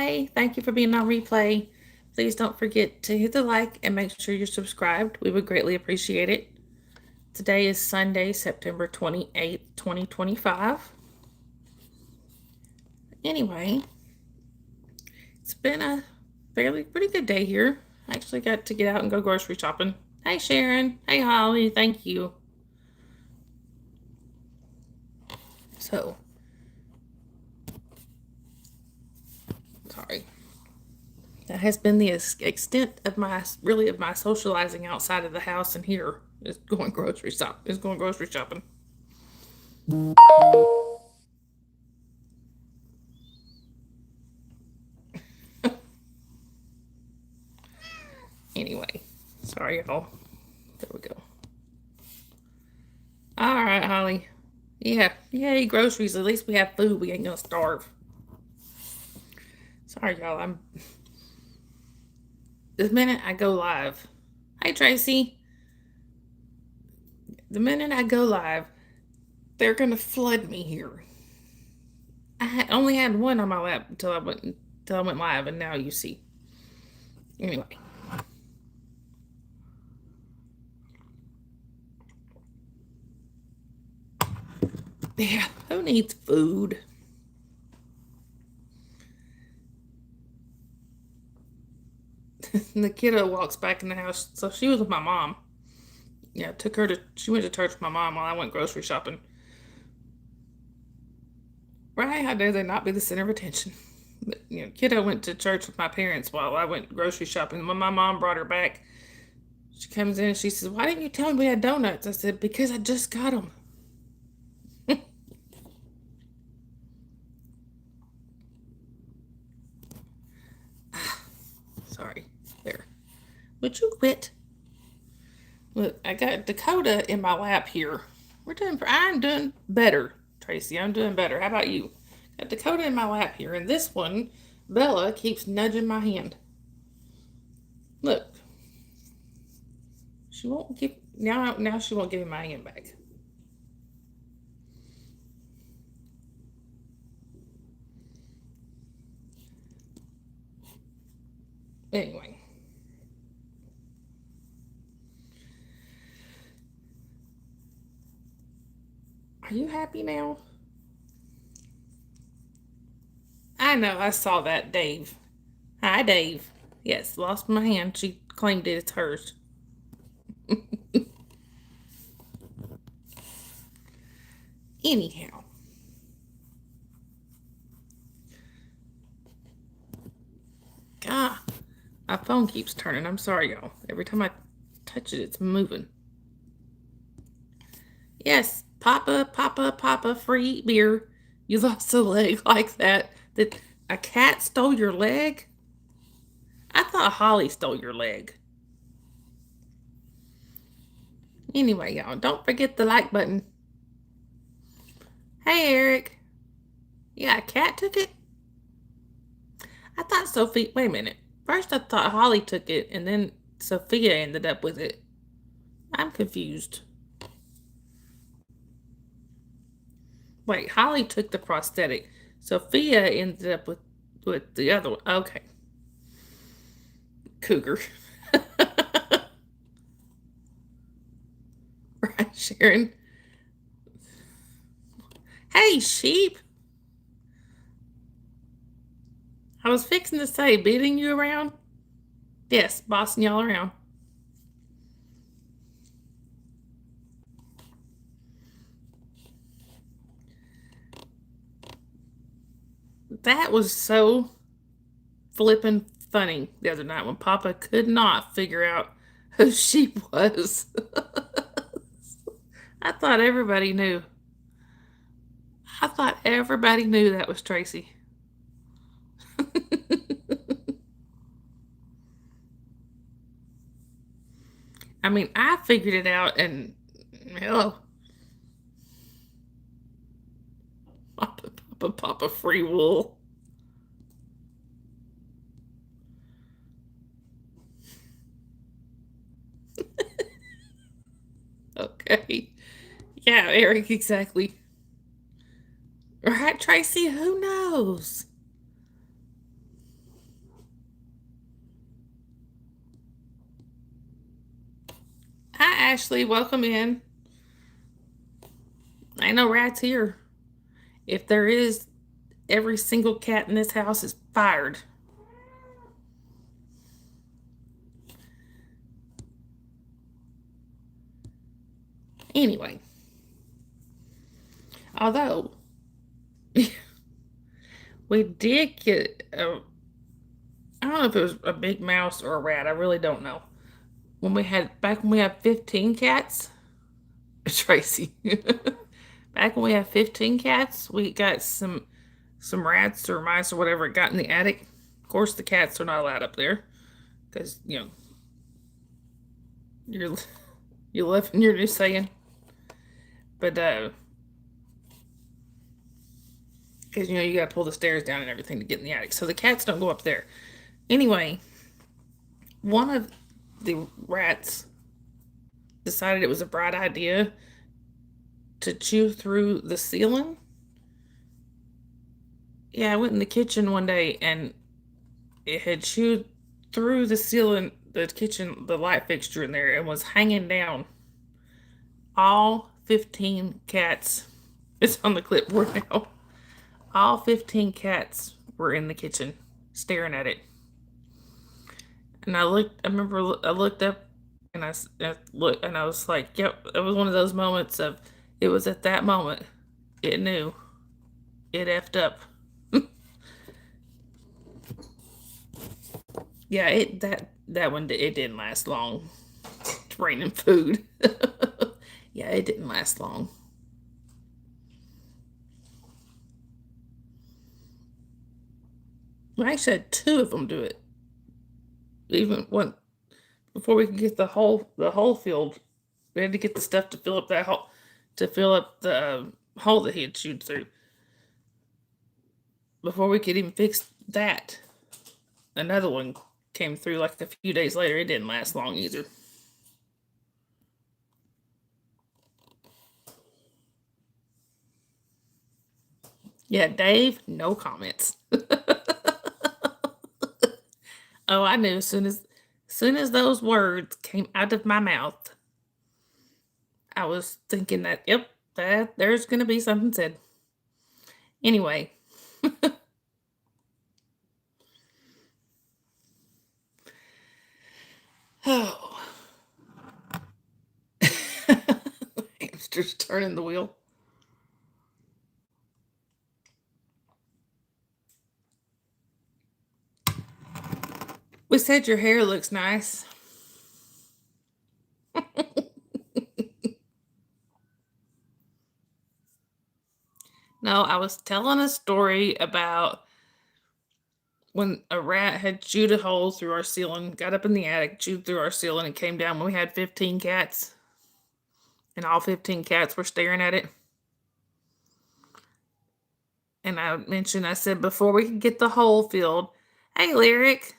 Hey, thank you for being on replay. Please don't forget to hit the like and make sure you're subscribed. We would greatly appreciate it. Today is Sunday, September 28th, 2025. Anyway, it's been a pretty good day here. I actually got to get out and go grocery shopping. Hey, Sharon. Hey, Holly. Thank you. So, sorry. That has been the extent of my socializing outside of the house and here is going grocery shopping. Anyway, sorry y'all. There we go. All right, Holly. Yeah, yay, groceries. At least we have food. We ain't gonna starve. Sorry, y'all. I'm the minute I go live. Hey, Tracy. The minute I go live, they're gonna flood me here. Only had one on my lap until I went live, and now you see. Anyway, yeah. Who needs food? The kiddo walks back in the house. So she was with my mom. Yeah, she went to church with my mom while I went grocery shopping. Right? How dare they not be the center of attention? But, kiddo went to church with my parents while I went grocery shopping. When my mom brought her back, she comes in and she says, "Why didn't you tell me we had donuts?" I said, "Because I just got them." Sorry. There. Would you quit? Look, I got Dakota in my lap here. I'm doing better, Tracy. I'm doing better. How about you? Got Dakota in my lap here, and this one, Bella, keeps nudging my hand. Look, she won't give now. She won't give me my hand back. Anyway, are you happy now? I know. I saw that, Dave. Hi, Dave. Yes, lost my hand. She claimed it. It's hers. Anyhow, God, my phone keeps turning. I'm sorry, y'all. Every time I touch it, it's moving. Yes, Papa, free beer. You lost a leg like that. That a cat stole your leg? I thought Holly stole your leg. Anyway, y'all, don't forget the like button. Hey, Eric. Yeah, a cat took it? I thought Sophie. Wait a minute. First, I thought Holly took it, and then Sophia ended up with it. I'm confused. Wait, Holly took the prosthetic. Sophia ended up with the other one. Okay. Cougar. Right, Sharon. Hey, sheep. I was fixing to say, beating you around? Yes, bossing y'all around. That was so flippin' funny the other night when Papa could not figure out who sheep was. I thought everybody knew. I thought everybody knew that was Tracy. I mean, I figured it out, and hello, Papa, free wool. Okay, yeah, Eric, exactly. Right, Tracy? Who knows? Ashley, welcome in. Ain't no rats here. If there is, every single cat in this house is fired. Anyway, although we did get I don't know if it was a big mouse or a rat. I really don't know. When we had 15 cats, Tracy. Back when we had 15 cats, we got some rats or mice or whatever got in the attic. Of course, the cats are not allowed up there because you're living your new saying. But because you got to pull the stairs down and everything to get in the attic, so the cats don't go up there. Anyway, one of the rats decided it was a bright idea to chew through the ceiling. Yeah, I went in the kitchen one day and it had chewed through the ceiling, the kitchen, the light fixture in there, and was hanging down. All 15 cats, it's on the clipboard now. All 15 cats were in the kitchen staring at it. And I remember I looked up and I looked and I was like, yep, it was one of those moments of, it was at that moment, it knew, it effed up. Yeah, that one, it didn't last long. It's raining food. Yeah, it didn't last long. I actually had two of them do it. Even one before we could get the whole field, we had to get the stuff to fill up that hole, to fill up the hole that he had chewed through. Before we could even fix that, another one came through like a few days later. It didn't last long either. Yeah, Dave, no comments. Oh, I knew as soon as those words came out of my mouth, I was thinking that, yep, that there's gonna be something said. Anyway. Oh. Hamster's turning the wheel. We said your hair looks nice. No, I was telling a story about when a rat had chewed a hole through our ceiling, got up in the attic, chewed through our ceiling, and came down when we had 15 cats. And all 15 cats were staring at it. And I said, before we could get the hole filled, hey, Lyric,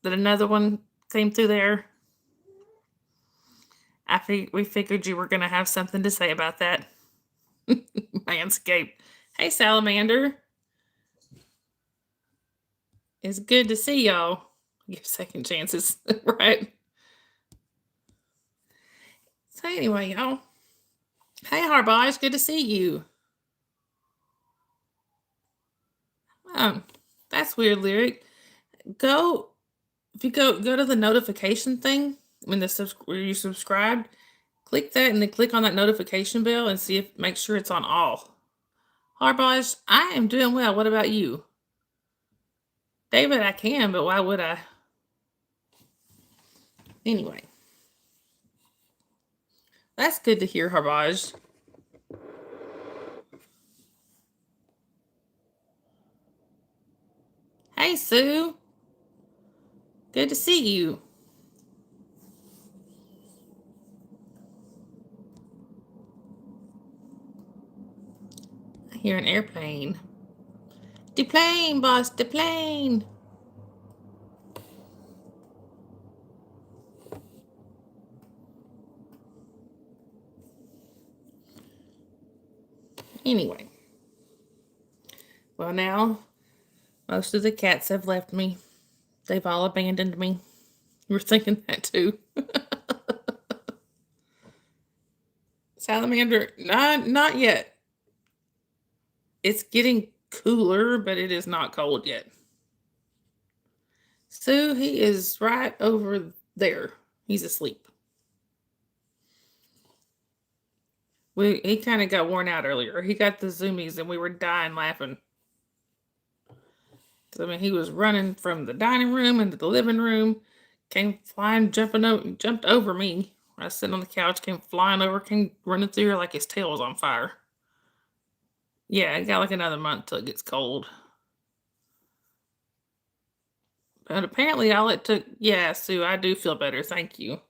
that another one came through there. We figured you were going to have something to say about that. Manscaped. Hey, Salamander. It's good to see y'all. Give second chances, right? So anyway, y'all. Hey, Harbaugh, it's good to see you. That's weird, Lyric. If you go to the notification thing when where you subscribed, click that and then click on that notification bell and make sure it's on all. Harbaugh, I am doing well. What about you? David, I can, but why would I? Anyway. That's good to hear, Harbaugh. Hey, Sue. Good to see you. I hear an airplane. The plane, boss, the plane. Anyway. Well, now most of the cats have left me. They've all abandoned me. You were thinking that too. Salamander, not yet. It's getting cooler, but it is not cold yet. Sue, he is right over there. He's asleep. He kind of got worn out earlier. He got the zoomies and we were dying laughing. I mean, he was running from the dining room into the living room, came flying, jumped over me. I was sitting on the couch, came flying over, came running through here like his tail was on fire. Yeah, it got like another month till it gets cold. But apparently all it took, yeah, Sue, I do feel better, thank you.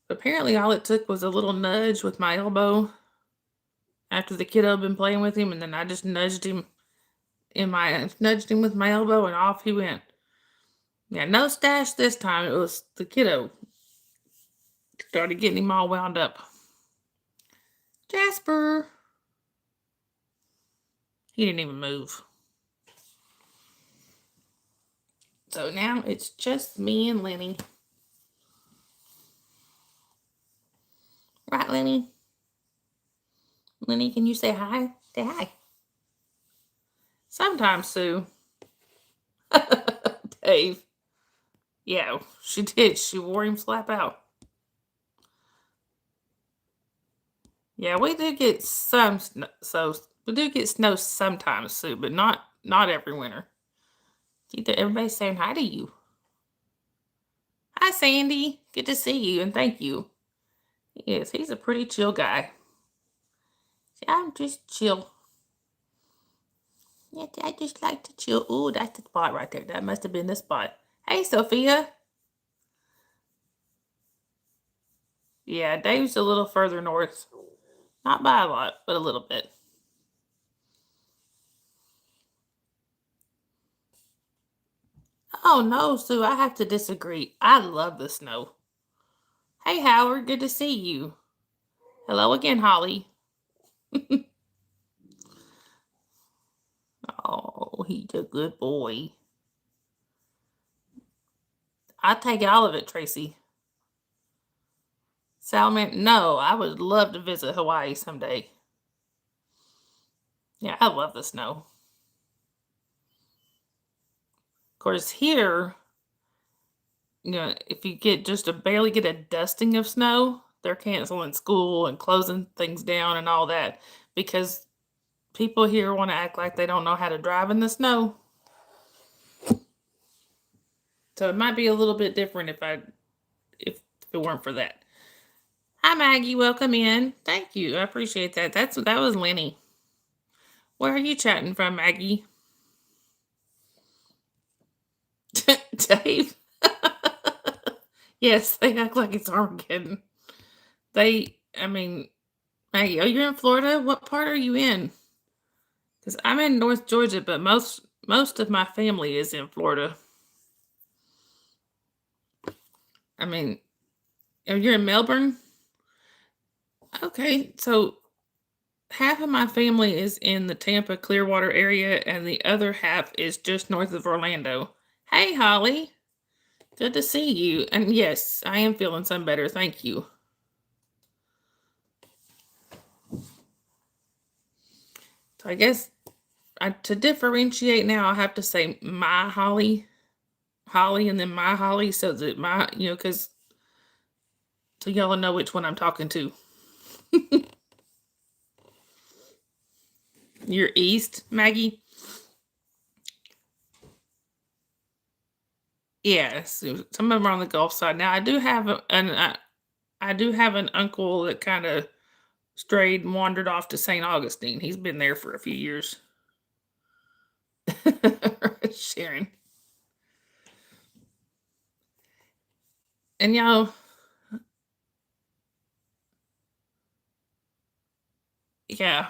Apparently all it took was a little nudge with my elbow after the kiddo had been playing with him, and then I just nudged him with my elbow, and off he went. Yeah, no stash this time. It was the kiddo. Started getting him all wound up. Jasper. He didn't even move. So now it's just me and Lenny. Right, Lenny? Lenny, can you say hi? Say hi. Sometimes, Sue. Dave. Yeah, she did. She wore him slap out. Yeah, we do get some snow, so we do get snow sometimes, Sue, but not every winter. Everybody's saying hi to you. Hi, Sandy. Good to see you, and thank you. Yes, he's a pretty chill guy. I'm just chill. Yeah, I just like to chill. Ooh, that's the spot right there. That must have been the spot. Hey, Sophia. Yeah, Dave's a little further north. Not by a lot, but a little bit. Oh, no, Sue, I have to disagree. I love the snow. Hey, Howard, good to see you. Hello again, Holly. Oh, he's a good boy. I take all of it, Tracy. Salmon, no, I would love to visit Hawaii someday. Yeah, I love the snow. Of course, here, if you barely get a dusting of snow, they're canceling school and closing things down and all that because people here want to act like they don't know how to drive in the snow. So it might be a little bit different if it weren't for that. Hi, Maggie. Welcome in. Thank you. I appreciate that. That was Lenny. Where are you chatting from, Maggie? Dave? Yes, they act like it's Armageddon. Maggie, oh, you're in Florida? What part are you in? Because I'm in North Georgia, but most of my family is in Florida. You're in Melbourne? Okay, so half of my family is in the Tampa Clearwater area, and the other half is just north of Orlando. Hey, Holly. Good to see you. And yes, I am feeling some better. Thank you. So I guess to differentiate now, I have to say my Holly, and then my Holly, so that because so y'all know which one I'm talking to. You're east, Maggie? Yes, some of them are on the Gulf side. Now I do have an uncle that kind of strayed and wandered off to St. Augustine. He's been there for a few years. Sharon. And yeah. Yeah.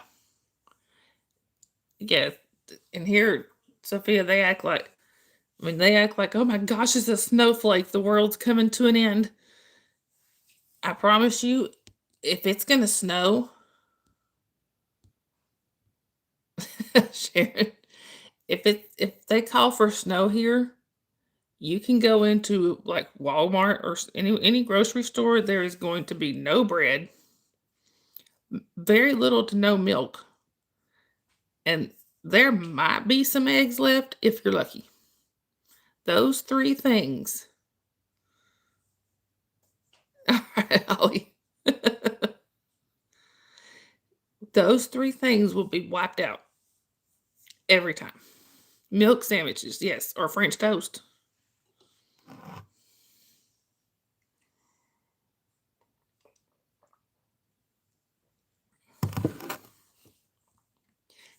And here, Sophia, they act like, oh my gosh, it's a snowflake. The world's coming to an end. I promise you, if it's going to snow, Sharon, if they call for snow here, you can go into like Walmart or any grocery store. There is going to be no bread. very little to no milk, and there might be some eggs left if you're lucky. Those three things. All right, Holly. Those three things will be wiped out every time. Milk sandwiches, yes, or French toast.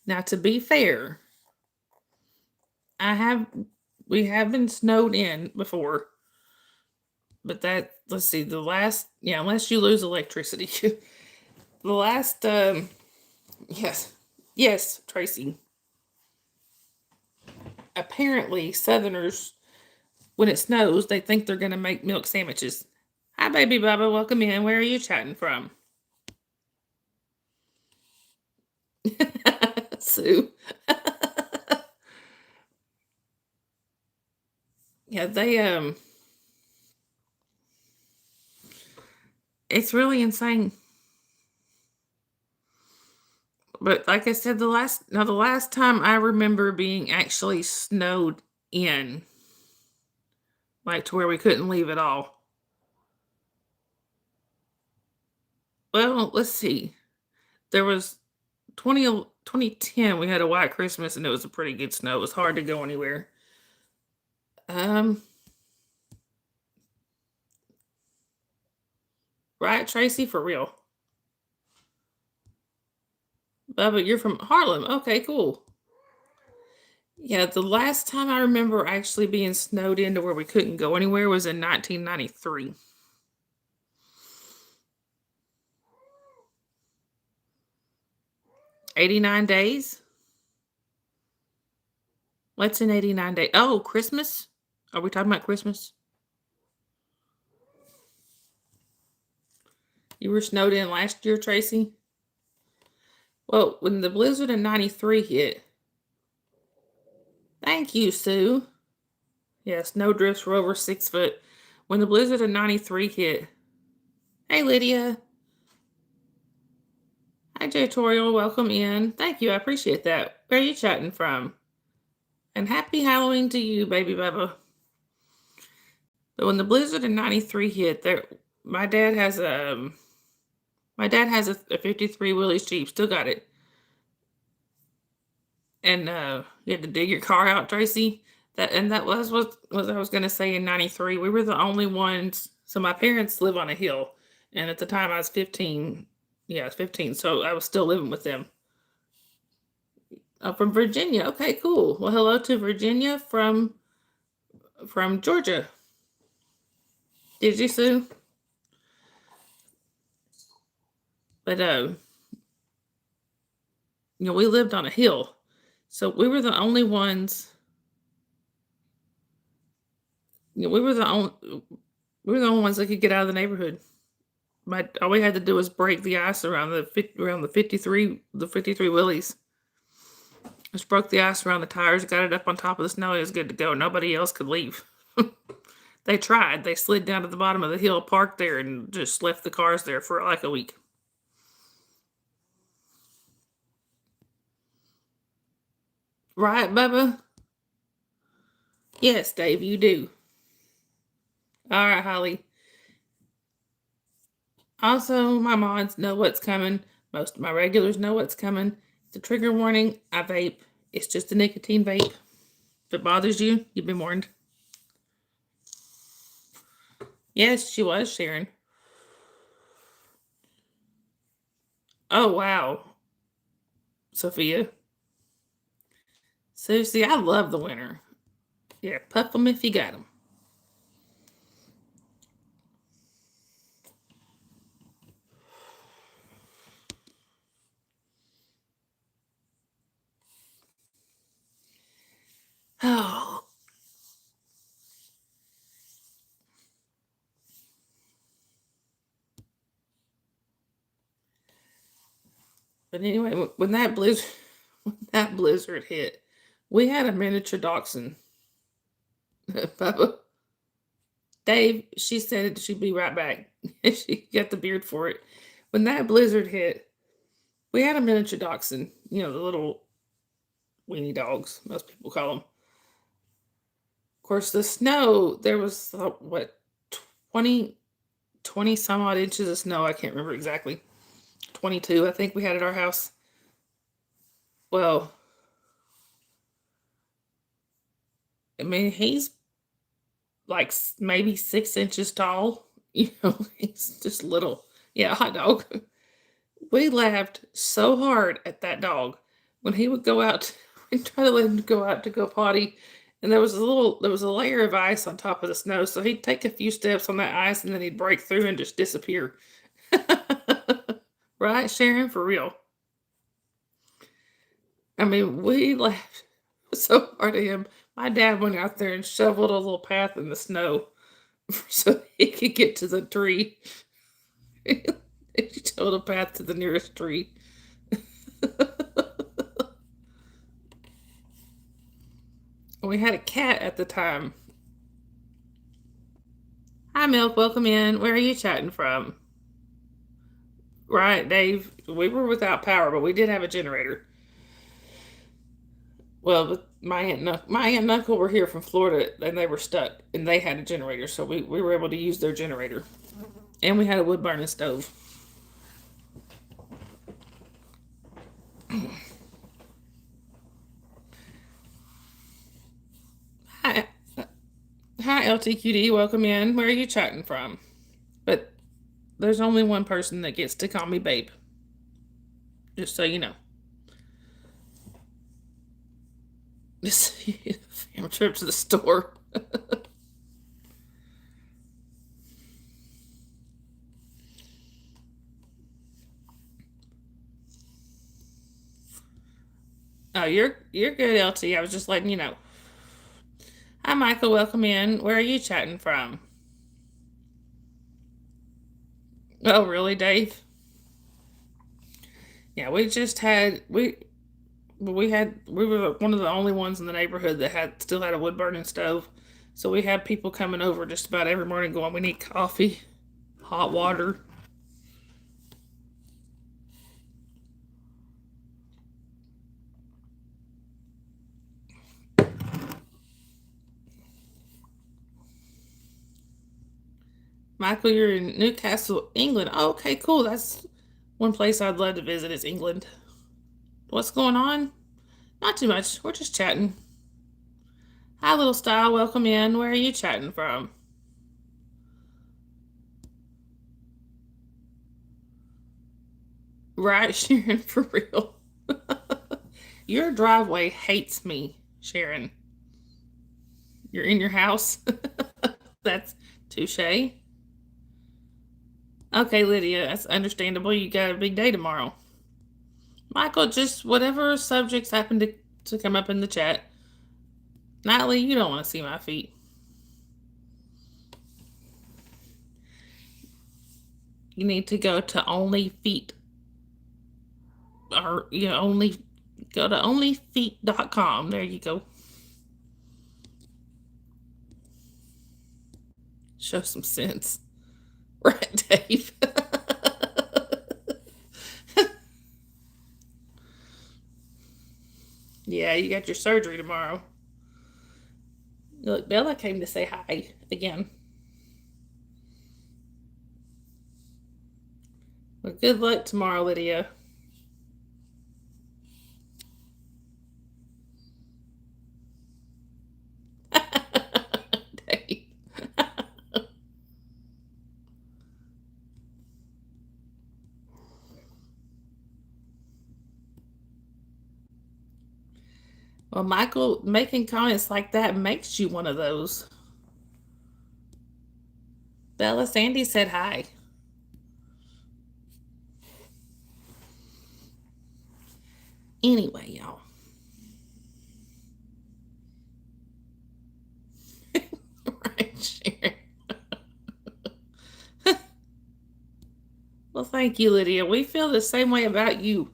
Now, to be fair, we have been snowed in before, but let's see, unless you lose electricity, the last, yes, Tracy. Apparently, Southerners, when it snows, they think they're going to make milk sandwiches. Hi, baby Bubba. Welcome in. Where are you chatting from? Sue. Yeah, it's really insane. But like I said, the last time I remember being actually snowed in, like to where we couldn't leave at all. Well, let's see. There was 2010, we had a white Christmas and it was a pretty good snow. It was hard to go anywhere. Right, Tracy, for real. Bubba, you're from Harlem. Okay, cool. Yeah, the last time I remember actually being snowed in to where we couldn't go anywhere was in 1993. '89 days? What's in 89 days? Oh, Christmas? Are we talking about Christmas? You were snowed in last year, Tracy? Well, when the blizzard in 93 hit. Thank you, Sue. Yeah, snow drifts were over 6 foot. When the blizzard in 93 hit. Hey, Lydia. Hi, Jatorial. Welcome in. Thank you. I appreciate that. Where are you chatting from? And happy Halloween to you, baby Bubba. But when the blizzard in 93 hit, my dad has a 53 Willys Jeep. Still got it. And you had to dig your car out, Tracy. That was what I was going to say. In 93, we were the only ones. So my parents live on a hill, and at the time I was 15. Yeah, I was 15, so I was still living with them. From Virginia. Okay, cool. Well, hello to Virginia from Georgia. Did you, Sue? But we lived on a hill, so we were the only ones. We were the only ones that could get out of the neighborhood. All we had to do was break the ice around the 53 Willys. Just broke the ice around the tires, got it up on top of the snow, it was good to go. Nobody else could leave. They tried. They slid down to the bottom of the hill, parked there, and just left the cars there for like a week. Right, Bubba? Yes, Dave, you do. All right, Holly. Also, my mods know what's coming. Most of my regulars know what's coming. It's a trigger warning. I vape. It's just a nicotine vape. If it bothers you, you've been warned. Yes, she was, Sharon. Oh, wow. Sophia. Susie, I love the winter. Yeah, puff them if you got them. Oh. But anyway, when that blizzard hit, we had a miniature dachshund. Papa. Dave, she said she'd be right back. She got the beard for it. When that blizzard hit, We had a miniature dachshund, the little weenie dogs, most people call them. Of course, the snow, there was, 20, 20 some odd inches of snow. I can't remember exactly. 22, I think we had at our house. Well, I mean, he's like maybe 6 inches tall. He's just little. Yeah, hot dog. We laughed so hard at that dog when he would go out and try to let him go out to go potty. And there was a layer of ice on top of the snow, so he'd take a few steps on that ice and then he'd break through and just disappear. Right, Sharon? For real. I mean, we laughed so hard at him. My dad went out there and shoveled a little path in the snow so he could get to the tree. He shoveled a path to the nearest tree. We had a cat at the time. Hi, Milk. Welcome in. Where are you chatting from? Right, Dave. We were without power, but we did have a generator. Well, but my aunt and uncle were here from Florida, and they were stuck, and they had a generator, so we were able to use their generator, and we had a wood burning stove. Hi, hi, LTQD. Welcome in. Where are you chatting from? But there's only one person that gets to call me babe. Just so you know. This family trip to the store. Oh, you're good, LT. I was just letting you know. Hi, Michael. Welcome in. Where are you chatting from? Oh, really, Dave? Yeah, we were one of the only ones in the neighborhood that still had a wood burning stove. So we had people coming over just about every morning going, we need coffee, hot water. Michael, you're in Newcastle, England. Oh, okay, cool. That's one place I'd love to visit is England. What's going on? Not too much. We're just chatting. Hi, little style. Welcome in. Where are you chatting from? Right, Sharon, for real. Your driveway hates me, Sharon. You're in your house. That's touche. Okay, Lydia, that's understandable. You got a big day tomorrow. Michael, just whatever subjects happen to come up in the chat. Natalie, you don't want to see my feet. You need to go to only feet. Or, only go to onlyfeet.com. There you go. Show some sense. Right, Dave? Yeah, you got your surgery tomorrow. Look, Bella came to say hi again. Well, good luck tomorrow, Lydia. Dave. Well, Michael, making comments like that makes you one of those. Bella Sandy said hi. Anyway, y'all. Right, Sharon. Well, thank you, Lydia. We feel the same way about you.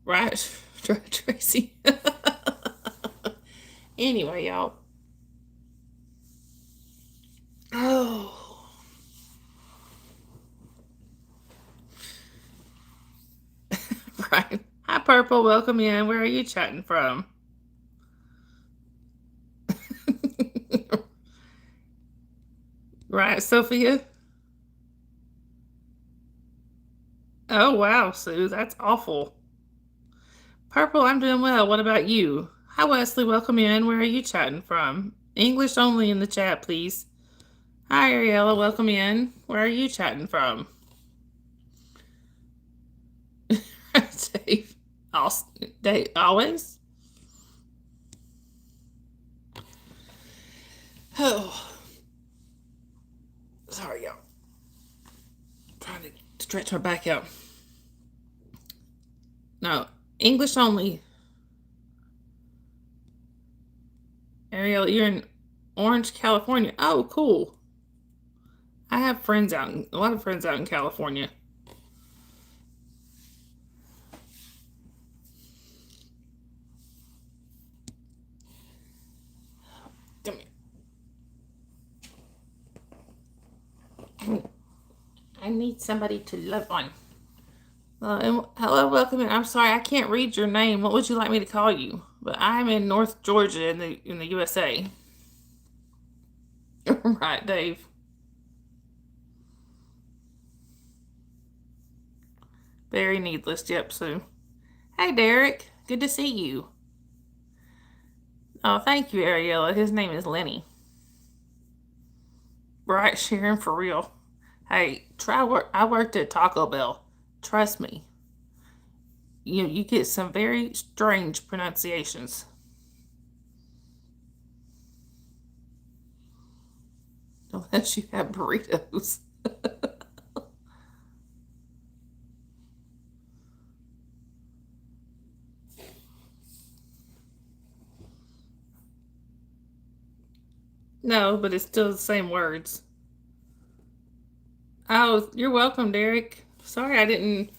Right, Tracy. Anyway, y'all. Purple. Welcome in. Where are you chatting from? Right, Sophia? Oh, wow, Sue. That's awful. Purple, I'm doing well. What about you? Hi, Wesley. Welcome in. Where are you chatting from? English only in the chat, please. Hi, Ariella. Welcome in. Where are you chatting from? Dave. Dave, always? Oh, sorry, y'all. Trying to stretch my back out. No, English only. Ariel, you're in Orange, California. Oh, cool. I have a lot of friends out in California. Come here. I need somebody to love on. Hello, welcome in. I'm sorry, I can't read your name. What would you like me to call you? But I'm in North Georgia in the USA. Right, Dave. Very needless. Yep, Sue. Hey, Derek. Good to see you. Oh, thank you, Ariella. His name is Lenny. Right, Sharon, for real. Hey, try work. I worked at Taco Bell. Trust me. You get some very strange pronunciations. Unless you have burritos. No, but it's still the same words. Oh, you're welcome, Derek. Sorry I didn't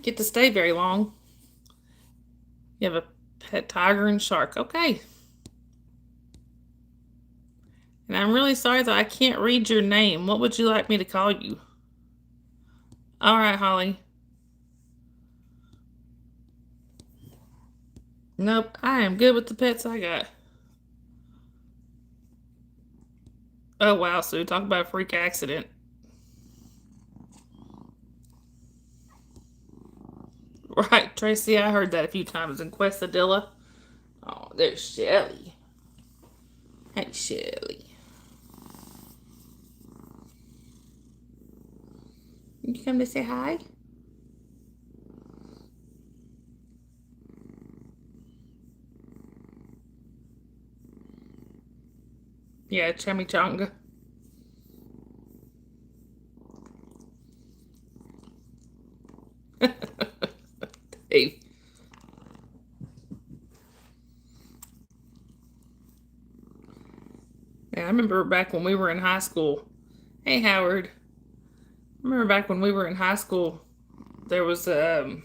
get to stay very long. You have a pet tiger and shark. Okay. And I'm really sorry that I can't read your name. What would you like me to call you? All right, Holly. Nope, I am good with the pets I got. Oh, wow, Sue. Talk about a freak accident. Right, Tracy, I heard that a few times in Quesadilla. Oh, there's Shelly. Hey, Shelly. You come to say hi? Yeah, chimichanga. Hey. Yeah, I remember back when we were in high school. Hey, Howard. I remember back when we were in high school, there was one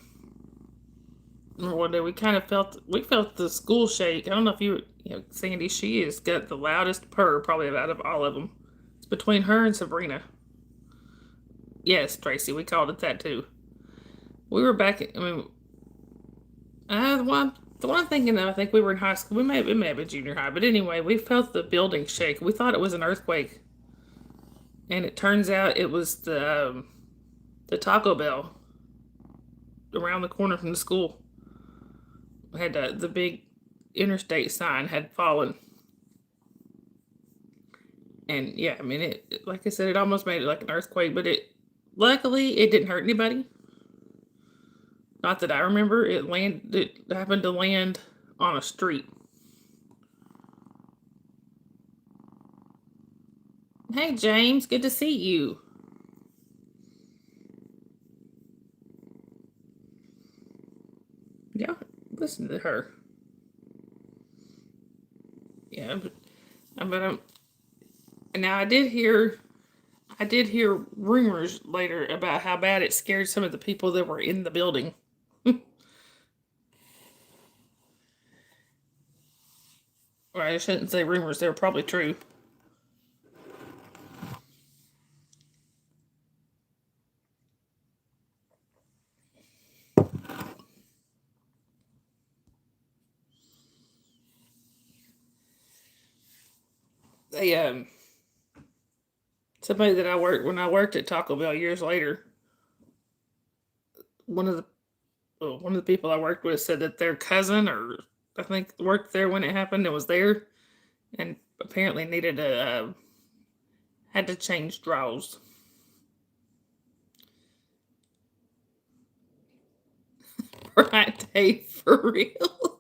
day we felt the school shake. I don't know if Sandy. She has got the loudest purr probably out of all of them. It's between her and Sabrina. Yes, Tracy, we called it that too. We were back. I mean, the one I'm thinking of, I think we were in high school. It may have been junior high, but anyway, we felt the building shake. We thought it was an earthquake, and it turns out it was the Taco Bell around the corner from the school. Had the big interstate sign had fallen, and yeah, I mean like I said, it almost made it like an earthquake, but luckily it didn't hurt anybody. Not that I remember. It happened to land on a street. Hey James, good to see you. Yeah, listen to her. Yeah, but now I did hear rumors later about how bad it scared some of the people that were in the building. Or I shouldn't say rumors; they were probably true. they somebody that I worked when I worked at Taco Bell years later. One of the one of the people I worked with said that their cousin, or I think worked there when it happened, and was there, and apparently needed a had to change draws. Right, Dave, for real.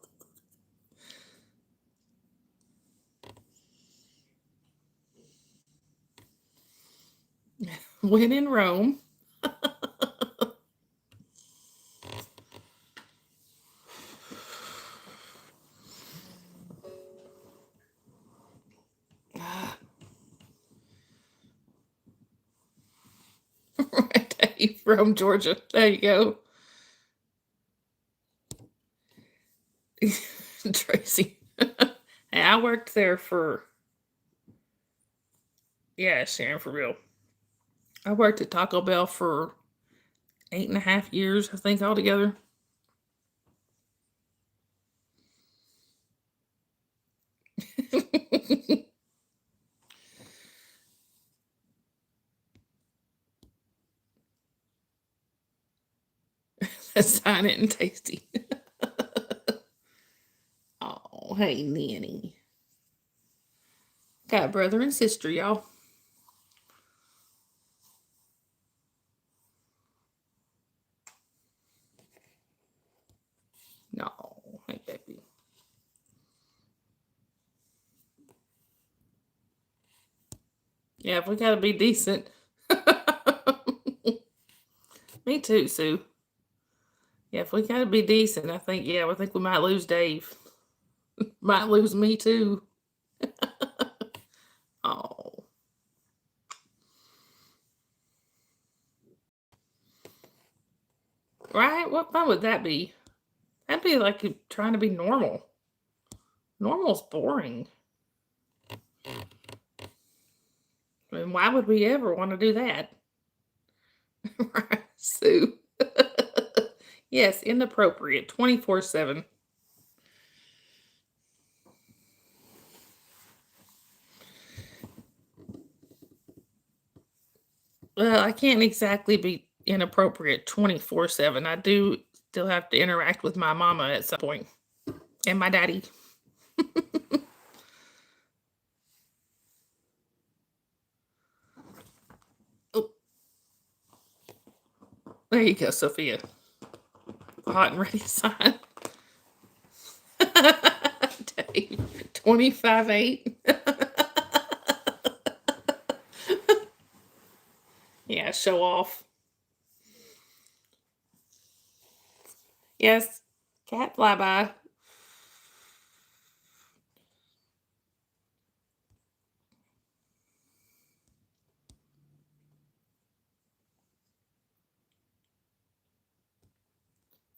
When in Rome. Right, Dave, Rome, Georgia. There you go. Tracy. Hey, I worked there for, yeah, Sharon, for real. I worked at Taco Bell for 8.5 years, I think, altogether. That's fine and tasty. Oh, hey, Nanny. Got brother and sister, y'all. No, hey, baby. Yeah, if we gotta be decent. Me too, Sue. Yeah, if we gotta be decent, I think we might lose Dave. Might lose me too. Oh, right? What fun would that be? That'd be like trying to be normal. Normal's boring. I mean, why would we ever want to do that? Right, Sue. Yes, inappropriate. 24/7. Well, I can't exactly be inappropriate 24/7. I do still have to interact with my mama at some point and my daddy. Oh, there you go, Sophia. Hot and ready to sign. Dave, 25/8. Yeah, show off. Yes, cat flyby.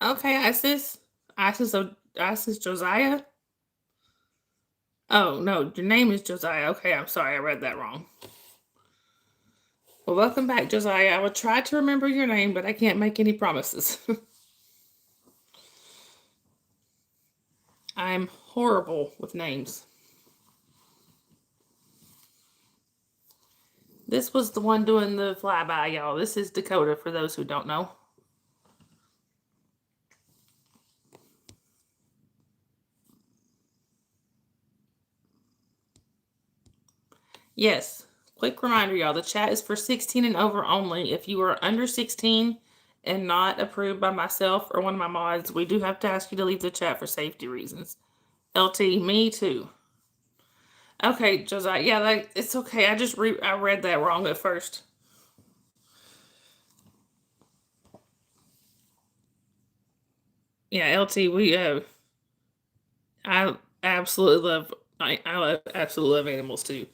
Okay, Isis. Isis Josiah. Oh no, your name is Josiah. Okay, I'm sorry, I read that wrong. Well, welcome back, Josiah. I will try to remember your name, but I can't make any promises. I'm horrible with names. This was the one doing the flyby, y'all. This is Dakota, for those who don't know. Yes, quick reminder, y'all. The chat is for 16 and over only. If you are under 16 and not approved by myself or one of my mods, we do have to ask you to leave the chat for safety reasons. LT, me too. Okay, Josiah. Yeah, it's okay. I read that wrong at first. Yeah, LT. I absolutely love animals too.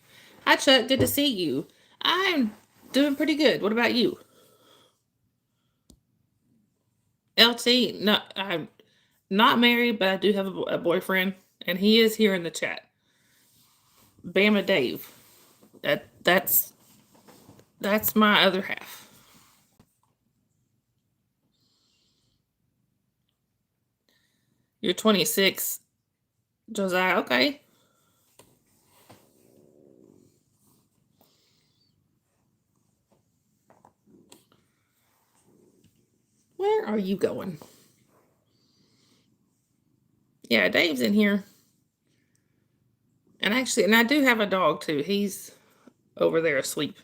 Hi, Chuck. Good to see you. I'm doing pretty good. What about you, LT? No, I'm not married, but I do have a boyfriend, and he is here in the chat. Bama Dave. That's my other half. You're 26, Josiah. Okay. Where are you going? Yeah, Dave's in here. And I do have a dog too. He's over there asleep.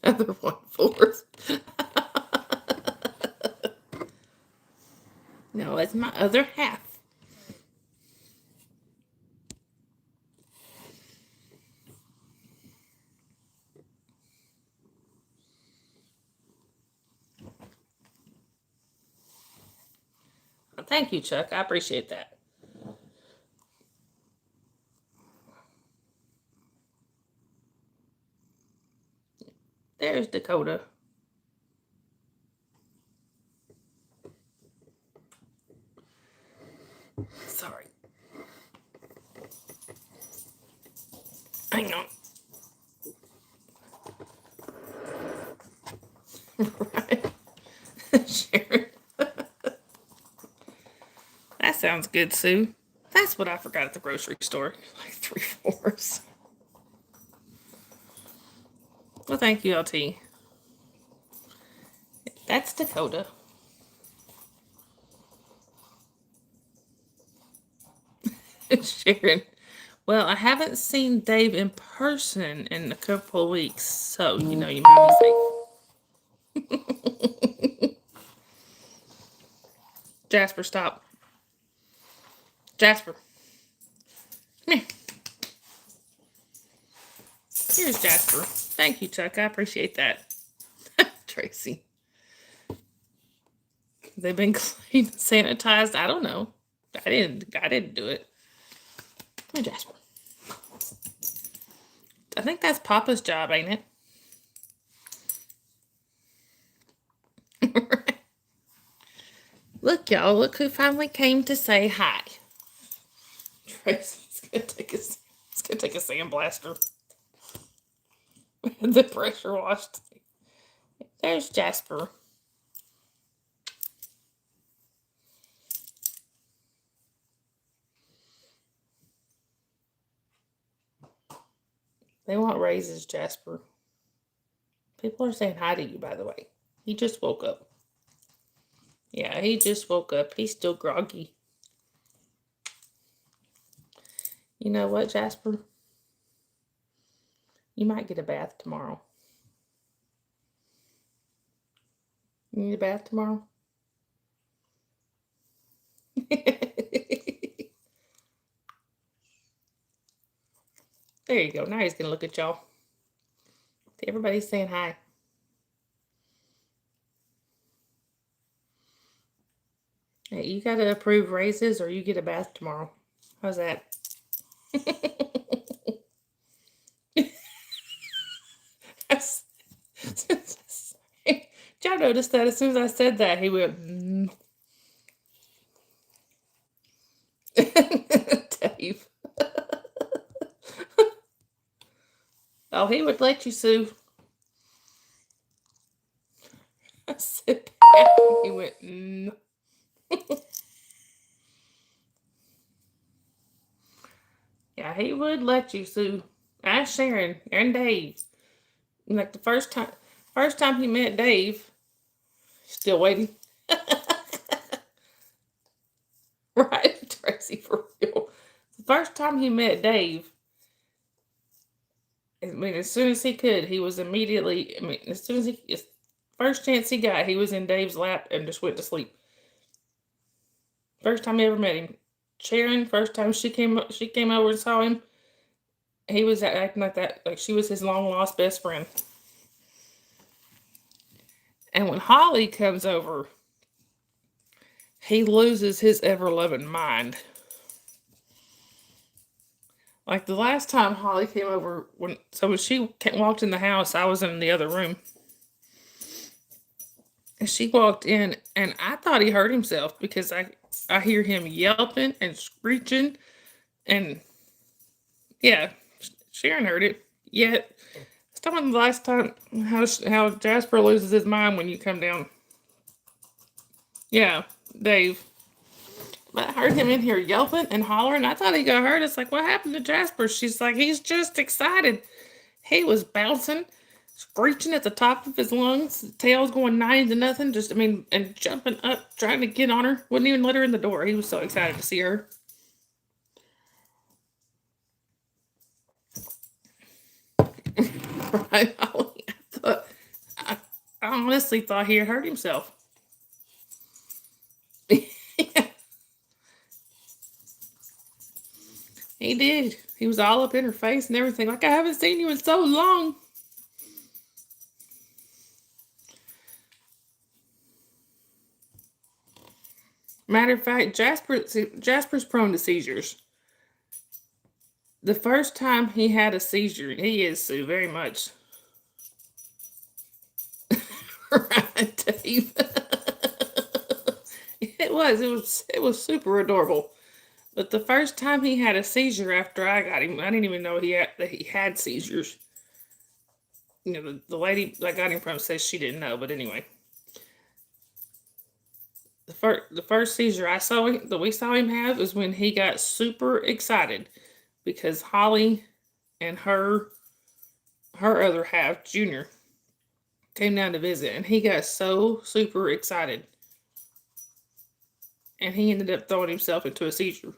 Other 1/4. No, it's my other half. Thank you, Chuck. I appreciate that. There's Dakota. Sorry. Hang on. Right. Sharon. That sounds good, Sue. That's what I forgot at the grocery store. Like 3/4. Well, thank you, LT. That's Dakota. Sharon. Well, I haven't seen Dave in person in a couple of weeks, so you know you might be safe. Jasper, stop. Jasper. Come here. Here's Jasper. Thank you, Chuck. I appreciate that. Tracy. They've been cleaned, sanitized. I don't know. I didn't do it. Come here, Jasper. I think that's Papa's job, ain't it? Look, y'all. Look who finally came to say hi. Tracy's gonna take a sandblaster. The pressure washed. There's Jasper. They want raises, Jasper. People are saying hi to you, by the way. He just woke up. Yeah, he just woke up. He's still groggy. You know what, Jasper? You might get a bath tomorrow. You need a bath tomorrow? There you go. Now he's going to look at y'all. Everybody's saying hi. Hey, you got to approve raises or you get a bath tomorrow. How's that? Joe noticed that as soon as I said that, he went, Dave. Oh, he would let you, Sue. I said that, he went, Yeah, he would let you, Sue. Ask Sharon and Dave. Like the first time he met Dave, still waiting. Right, Tracy, for real. The first time he met Dave, I mean, as soon as he could, he was immediately, as soon as first chance he got, he was in Dave's lap and just went to sleep. First time he ever met him. Sharon, first time she came over and saw him, he was acting like that, like she was his long lost best friend. And when Holly comes over, he loses his ever loving mind. Like the last time Holly came over, when she walked in the house, I was in the other room. And she walked in, and I thought he hurt himself because I hear him yelping and screeching, and yeah, Sharon heard it. Yet, it's talking the last time how Jasper loses his mind when you come down. Yeah, Dave. But I heard him in here yelping and hollering. I thought he got hurt. It's like, what happened to Jasper? She's like, he's just excited. He was bouncing, screeching at the top of his lungs, tail's going 90 to nothing, and jumping up, trying to get on her. Wouldn't even let her in the door. He was so excited to see her. Right, Holly? I, I honestly thought he had hurt himself. He did. He was all up in her face and everything. Like, I haven't seen you in so long. Matter of fact, Jasper's prone to seizures. The first time he had a seizure, he is Sue very much. Right, Dave. It was super adorable. But the first time he had a seizure after I got him, I didn't even know that he had seizures. The lady I got him from says she didn't know, but anyway, the first seizure that we saw him have is when he got super excited because Holly and her other half, Junior, came down to visit, and he got so super excited, and he ended up throwing himself into a seizure.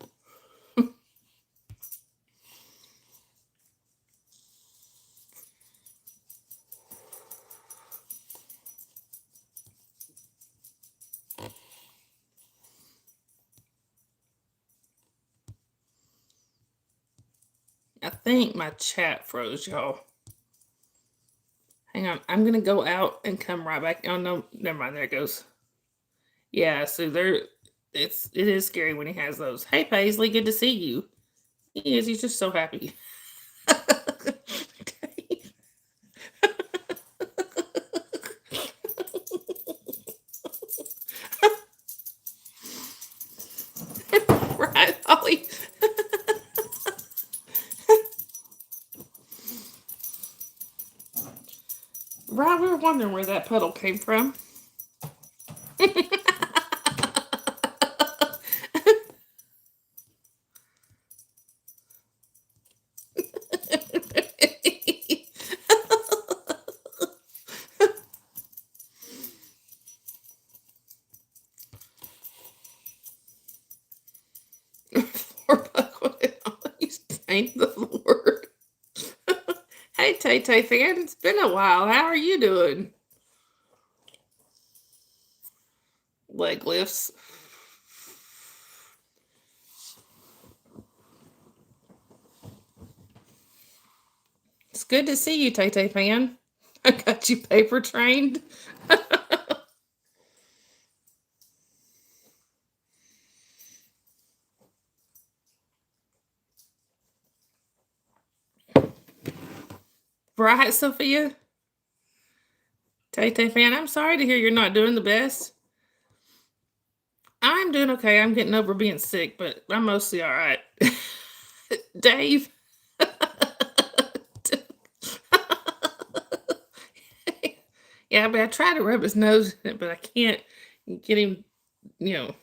I think my chat froze, y'all. Hang on, I'm gonna go out and come right back. Oh no, never mind. There it goes. Yeah, so it is scary when he has those. Hey Paisley, good to see you. He is. He's just so happy. Right, Holly. Right, we were wondering where that puddle came from. For thank the Lord. Hey, Tay Tay fan, it's been a while. How are you doing? Leg lifts. It's good to see you, Tay Tay fan. I got you paper trained. Right, Sophia? Tay Tay fan, I'm sorry to hear you're not doing the best. I'm doing okay. I'm getting over being sick, but I'm mostly all right. Dave. Yeah, but I try to rub his nose in it, but I can't get him, you know.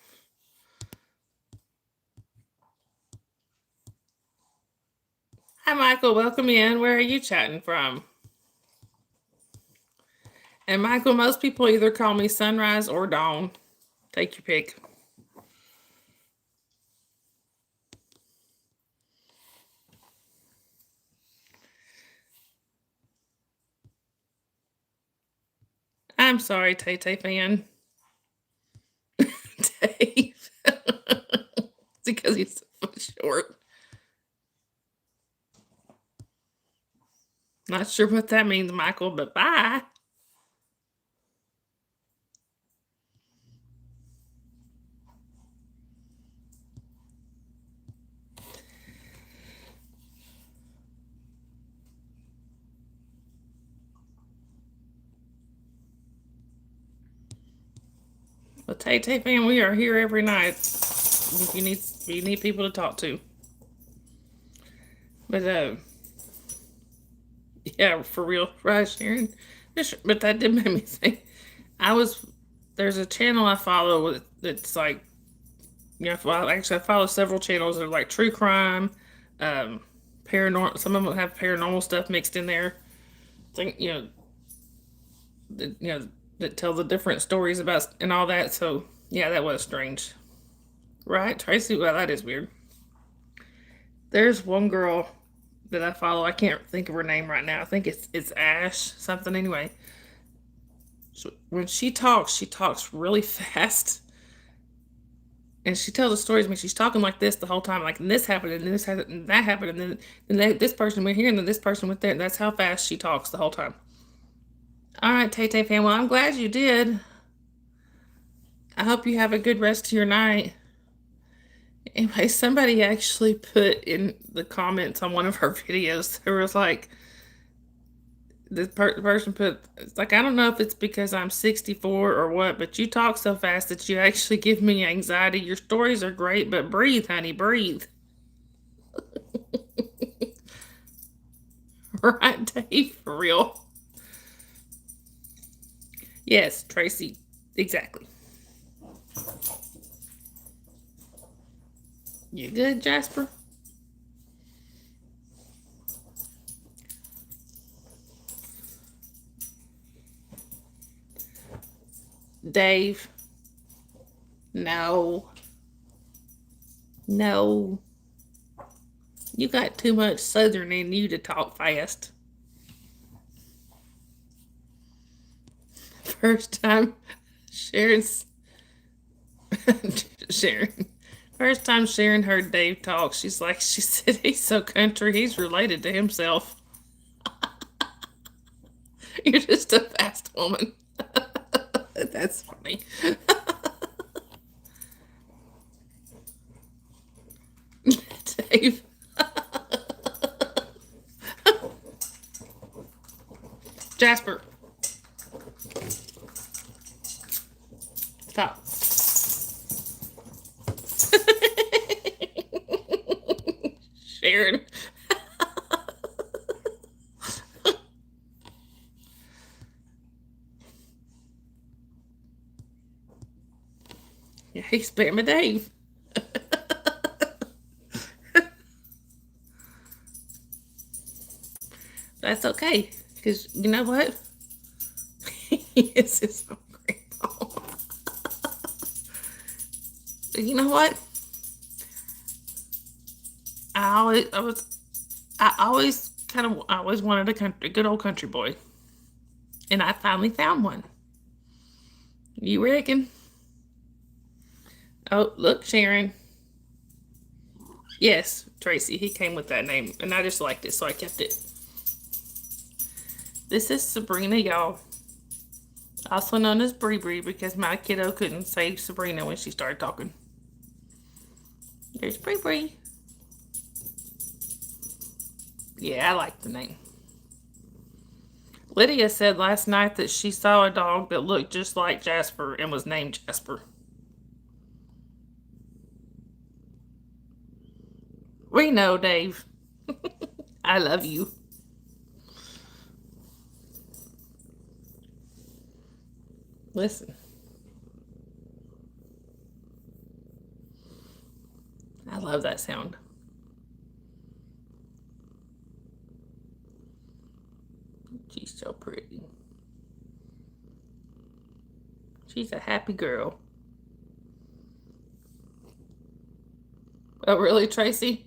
Hi, Michael. Welcome in. Where are you chatting from? And Michael, most people either call me Sunrise or Dawn. Take your pick. I'm sorry, Tay Tay fan. Dave. It's because he's so short. Not sure what that means, Michael, but bye. Well, Tay Tay fan, we are here every night. If you need people to talk to. But yeah, for real, right, Sharon. But that did make me think. I was there's a channel I follow that's like I follow several channels that are like true crime, um, paranormal. Some of them have paranormal stuff mixed in there. Think that tell the different stories about and all that. So yeah, that was strange, right, Tracy? Well, that is weird. There's one girl that I follow. I can't think of her name right now. I think it's Ash something. Anyway, so when she talks really fast, and she tells the stories. I mean, she's talking like this the whole time. Like, and this happened, and this happened, and that happened, and then this person went here, and then this person went there. And that's how fast she talks the whole time. All right, Tay Tay fan. Well, I'm glad you did. I hope you have a good rest of your night. Anyway, somebody actually put in the comments on one of her videos, there was like, the person put, it's like, I don't know if it's because I'm 64 or what, but you talk so fast that you actually give me anxiety. Your stories are great, but breathe, honey, breathe. Right, Dave? For real. Yes, Tracy, exactly. You good, Jasper? Dave? No. No. You got too much southern in you to talk fast. First time Sharon's Sharon. First time Sharon heard Dave talk, she said he's so country, he's related to himself. You're just a fast woman. That's funny. Dave. Jasper. Stop. Sharon. Yeah, he's spamming Dave. That's okay, because you know what? He is his own grandpa. You know what? I always I always wanted a good old country boy, and I finally found one. You reckon? Oh, look, Sharon. Yes, Tracy. He came with that name, and I just liked it, so I kept it. This is Sabrina, y'all. Also known as Bree Bree, because my kiddo couldn't say Sabrina when she started talking. There's Bree Bree. Yeah, I like the name. Lydia said last night that she saw a dog that looked just like Jasper and was named Jasper. We know, Dave. I love you. Listen. I love that sound. She's so pretty. She's a happy girl. Oh, really, Tracy?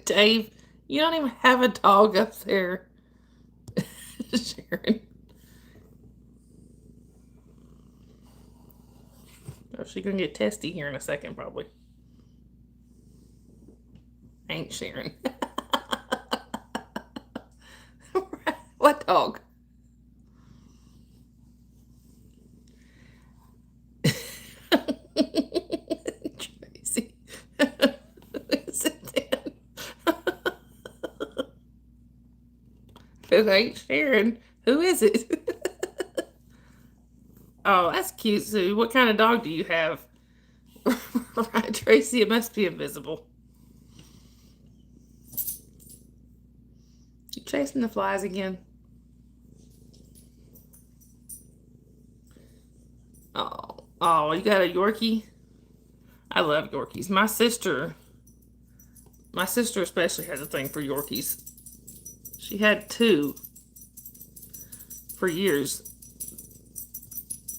Dave, you don't even have a dog up there. Sharon. Oh, she's gonna get testy here in a second, probably. Ain't Sharon. What dog? Tracy. Sit down. It ain't Sharon. Who is it? Oh, that's cute, Sue. What kind of dog do you have? Right, Tracy, it must be invisible. You chasing the flies again? Oh, you got a Yorkie? I love Yorkies. My sister My sister especially has a thing for Yorkies. She had two for years.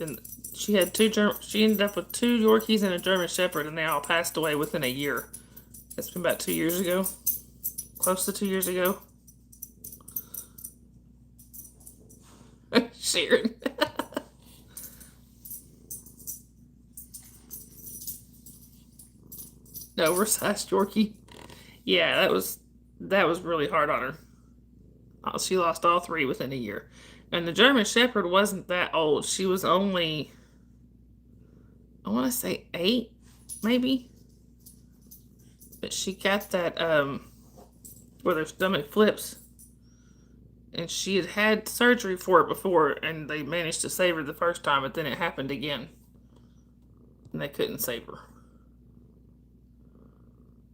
And she had she ended up with two Yorkies and a German Shepherd, and they all passed away within a year. It's been about 2 years ago. Close to 2 years ago. Sharon. No, oversized Yorkie. Yeah, that was really hard on her. She lost all three within a year. And the German Shepherd wasn't that old. She was only, I want to say 8, maybe. But she got that, where their stomach flips. And she had had surgery for it before, and they managed to save her the first time, but then it happened again. And they couldn't save her.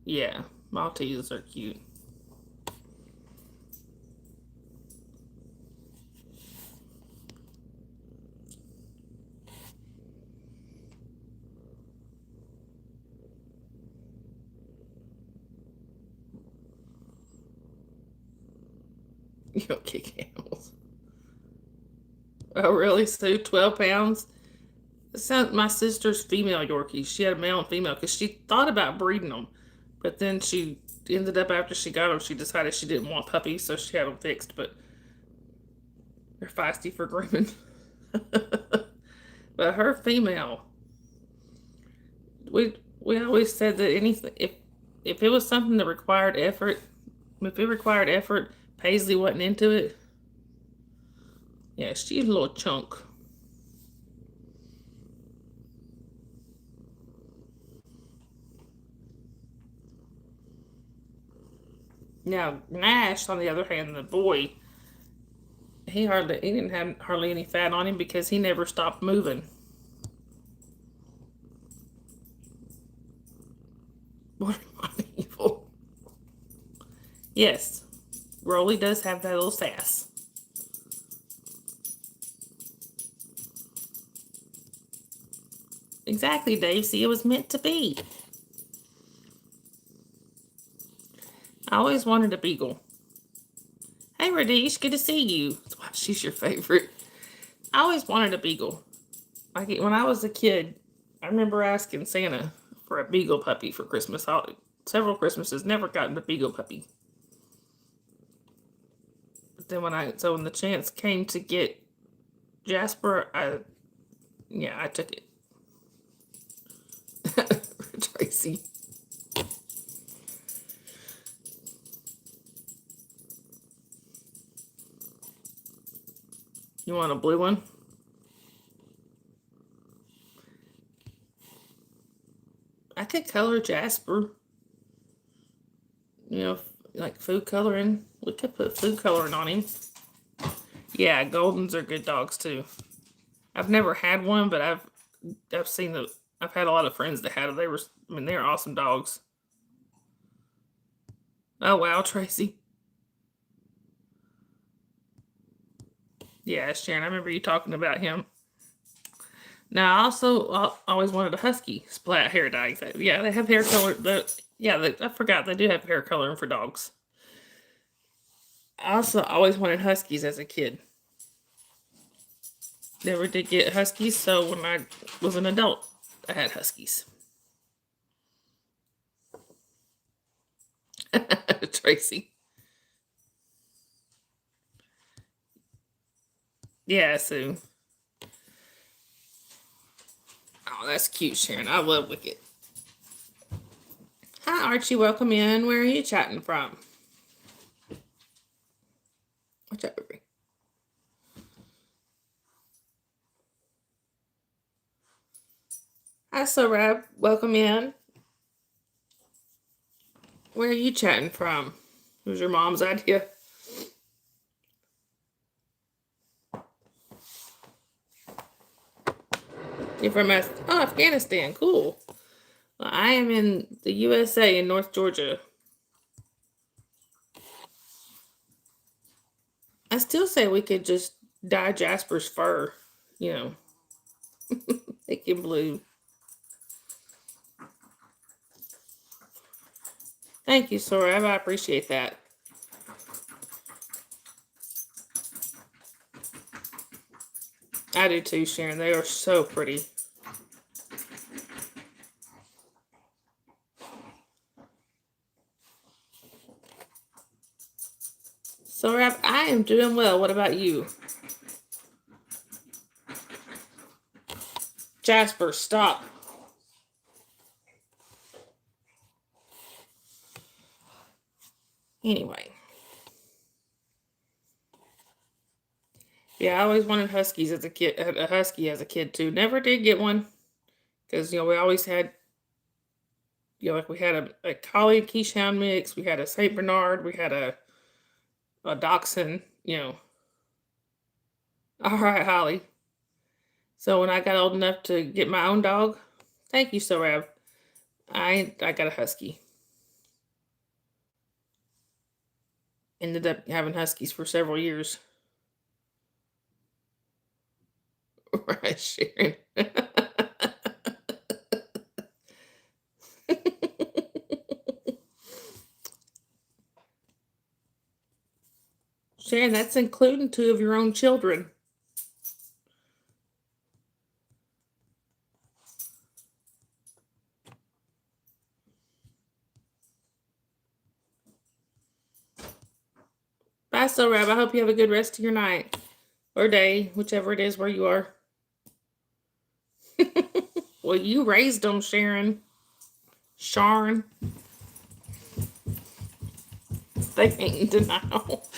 Yeah, Maltesers are cute. You don't kick animals. Oh, really, Sue? 12 pounds? My sister's female Yorkie. She had a male and female because she thought about breeding them. But then she ended up, after she got them, she decided she didn't want puppies, so she had them fixed. But they're feisty for grooming. But her female, we always said that anything, if it was something that required effort, if it required effort, Paisley wasn't into it. Yeah, she's a little chunk. Now Nash, on the other hand, the boy, he didn't have hardly any fat on him because he never stopped moving. Borderline evil. Yes, Rolly does have that little sass. Exactly, Dave. See, it was meant to be. I always wanted a beagle. Hey, Radish, good to see you. She's your favorite. I always wanted a beagle. When I was a kid, I remember asking Santa for a beagle puppy for Christmas. Several Christmases, never gotten a beagle puppy. But then when the chance came to get Jasper, I took it. Tracy. You want a blue one? I could color Jasper. You know, like food coloring. We could put food coloring on him. Yeah, Goldens are good dogs too. I've never had one, but I've seen I've had a lot of friends that had them. They're awesome dogs. Oh wow, Tracy. Yeah, Sharon, I remember you talking about him. Now, I always wanted a husky splat hair dye. Yeah, they have hair color. I forgot they do have hair coloring for dogs. I also always wanted huskies as a kid. Never did get huskies, so when I was an adult, I had huskies. Tracy. Yeah, Sue. Oh, that's cute, Sharon. I love Wicket. Hi, Archie. Welcome in. Where are you chatting from? Watch out, baby. Hi, Sorab. Welcome in. Where are you chatting from? It was your mom's idea. You're from Afghanistan. Cool. Well, I am in the USA in North Georgia. I still say we could just dye Jasper's fur, you know, make him blue. Thank you, Sorab. I appreciate that. I do too, Sharon. They are so pretty. Sorab, I am doing well. What about you? Jasper, stop. Anyway. Yeah, I always wanted huskies as a kid, a husky as a kid too. Never did get one because we always had, like we had a collie and Keyshound mix, we had a Saint Bernard, we had a dachshund. All right, Holly. So when I got old enough to get my own dog, thank you, Sorab. I got a husky. Ended up having huskies for several years. Right, Sharon. Sharon, that's including 2 of your own children. Bye, Sorab. I hope you have a good rest of your night or day, whichever it is where you are. Well, you raised them, Sharon. Sharon. They ain't in denial.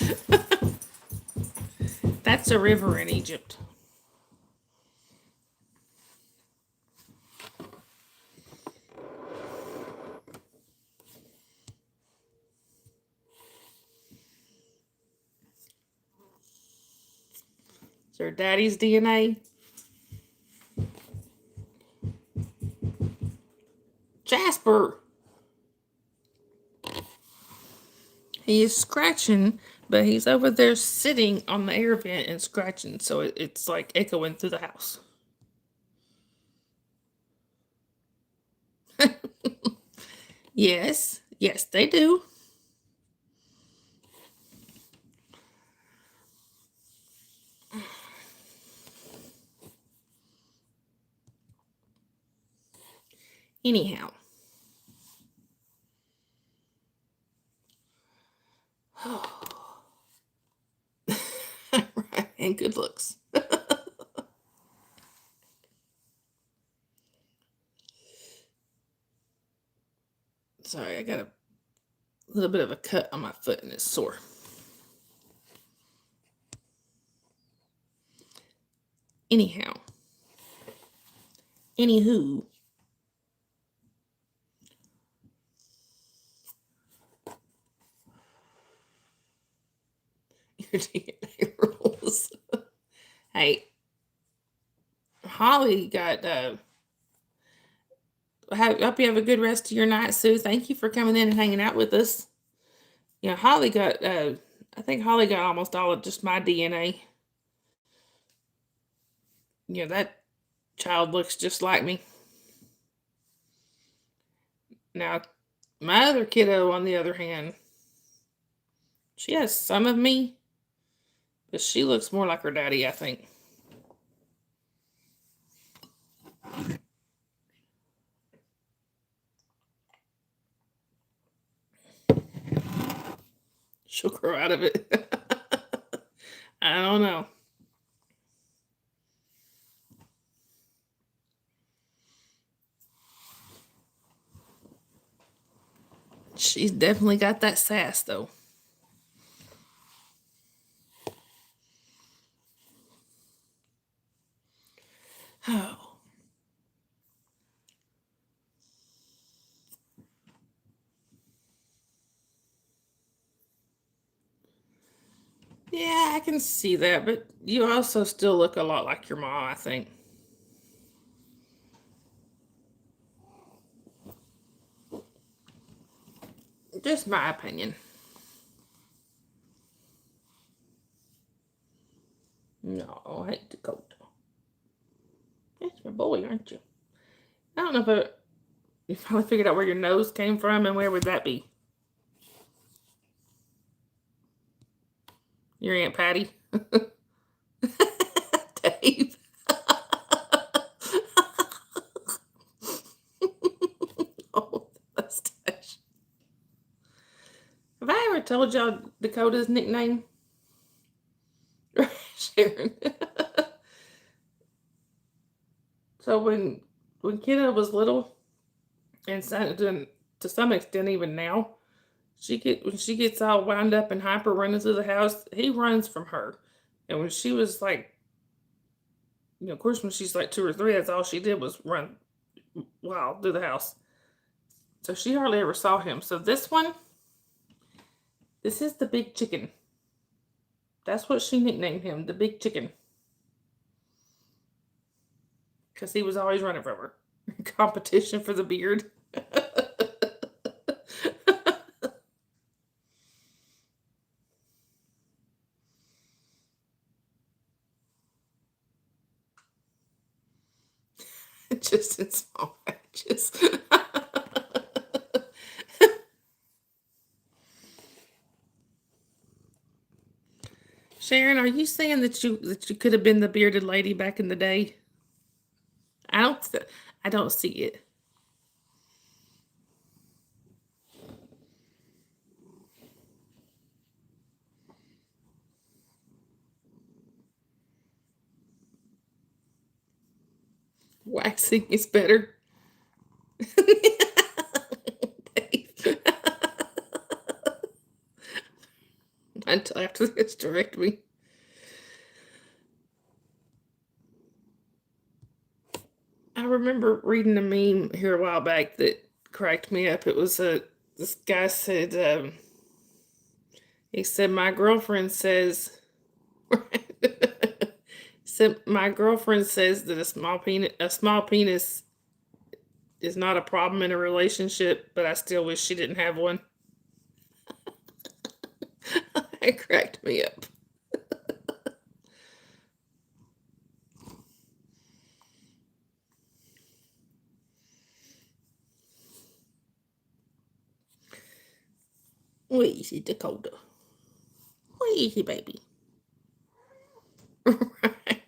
That's a river in Egypt. Is there daddy's DNA? Jasper. He is scratching, but he's over there sitting on the air vent and scratching, so it's like echoing through the house. Yes, they do. Anyhow. Right, and good looks. Sorry, I got a little bit of a cut on my foot and it's sore. Anyhow. Anywho. Your DNA rules. Hey, Holly got hope you have a good rest of your night, Sue. Thank you for coming in and hanging out with us. Holly got I think Holly got almost all of just my DNA. That child looks just like me. Now, my other kiddo, on the other hand, she has some of me, but she looks more like her daddy, I think. She'll grow out of it. I don't know. She's definitely got that sass, though. Oh. Yeah, I can see that, but you also still look a lot like your mom, I think. Just my opinion. No, I hate Dakota. That's your boy, aren't you? I don't know if you finally figured out where your nose came from and where would that be? Your Aunt Patty. Dave. Oh, the mustache. Have I ever told y'all Dakota's nickname? Sharon. So when Kidda was little, and to some extent even now, when she gets all wound up and hyper running through the house, he runs from her. And when she was like, of course, when she's like 2 or 3, that's all she did was run wild through the house. So she hardly ever saw him. So this is the big chicken. That's what she nicknamed him, the big chicken. Because he was always running from her. Competition for the beard. Just in small batches. Sharon, are you saying that you could have been the bearded lady back in the day? I don't see it. Waxing is better. Until after the hysterectomy. I remember reading a meme here a while back that cracked me up. It was this guy said, he said, my girlfriend says, my girlfriend says that a small penis is not a problem in a relationship, but I still wish she didn't have one. It cracked me up. Where is it, Dakota? Where is it, baby? Right.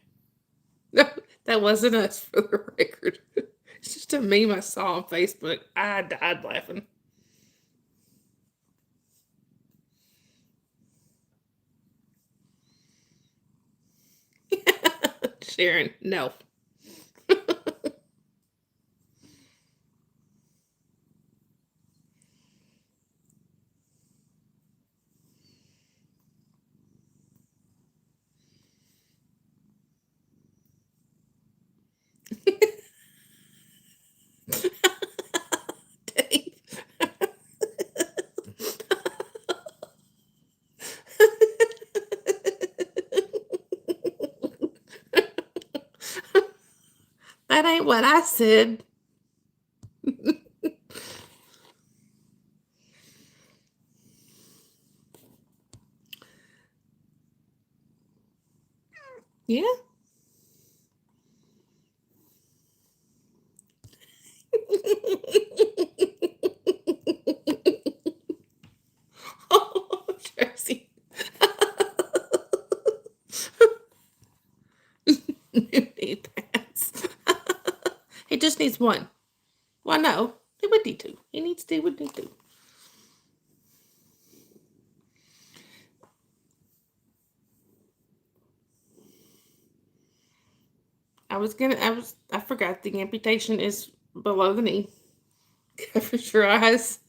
No, that wasn't us, for the record. It's just a meme I saw on Facebook. I died laughing. Sharon, no. Dave. That ain't what I said. Yeah. Oh, Tracy. You need pants. He just needs one. Well, no, he would need two. He would need two. I forgot the amputation is below the knee. Cover your eyes.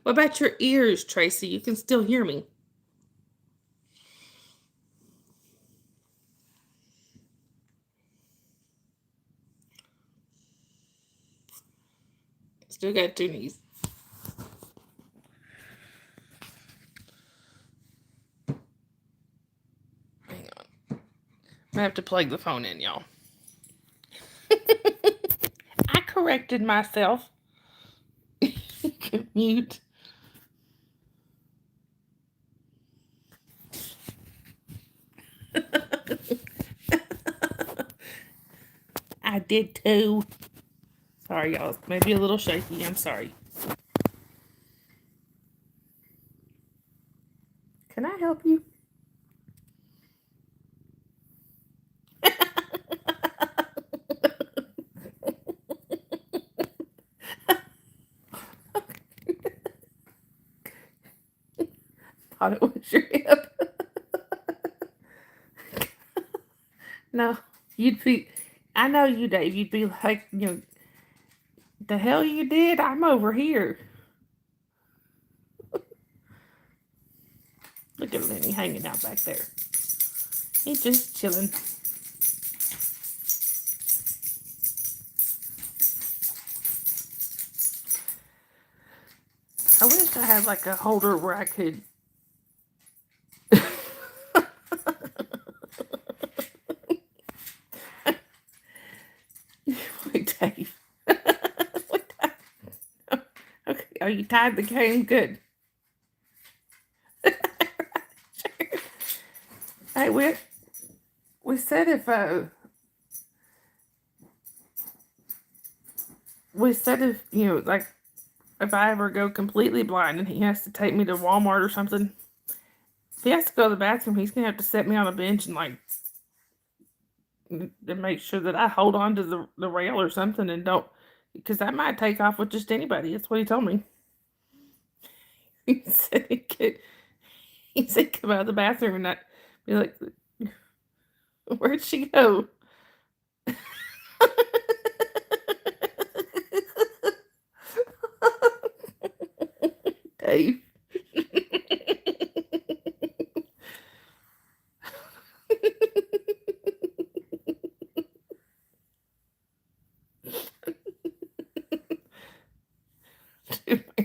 What about your ears, Tracy? You can still hear me. Still got 2 knees. Hang on. I have to plug the phone in, y'all. I corrected myself. Mute. I did too. Sorry, y'all. Maybe a little shaky. I'm sorry. Can I help you? thought it was your hip. No, you'd be. I know you, Dave. You'd be like, the hell you did? I'm over here. Look at Lenny hanging out back there. He's just chilling. I wish I had like a holder where I could. Wait, Dave. Wait, Dave. Okay, are you tied the game? Good. Hey, we said if like if I ever go completely blind and he has to take me to Walmart or something, if he has to go to the bathroom, he's gonna have to set me on a bench and like to make sure that I hold on to the rail or something and don't, because I might take off with just anybody. That's what he told me. He said he said come out of the bathroom and not be like, where'd she go? Dave.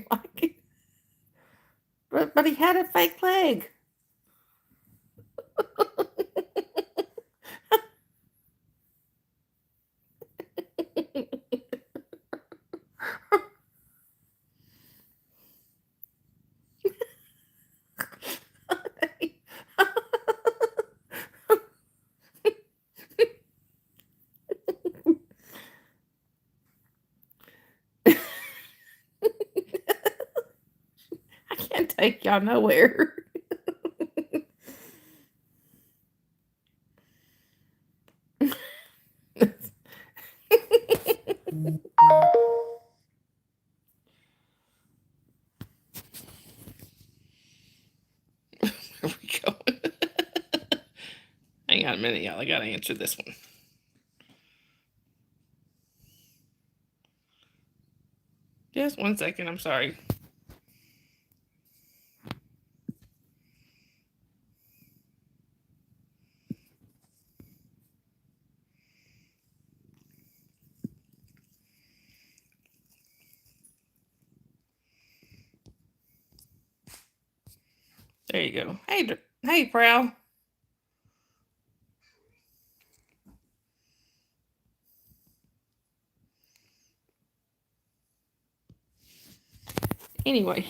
Like it. But he had a fake leg. I can't take y'all nowhere. Where we going? Hang on a minute, y'all. I gotta answer this one. Just 1 second. I'm sorry. There you go. Hey, Prowl. Anyway.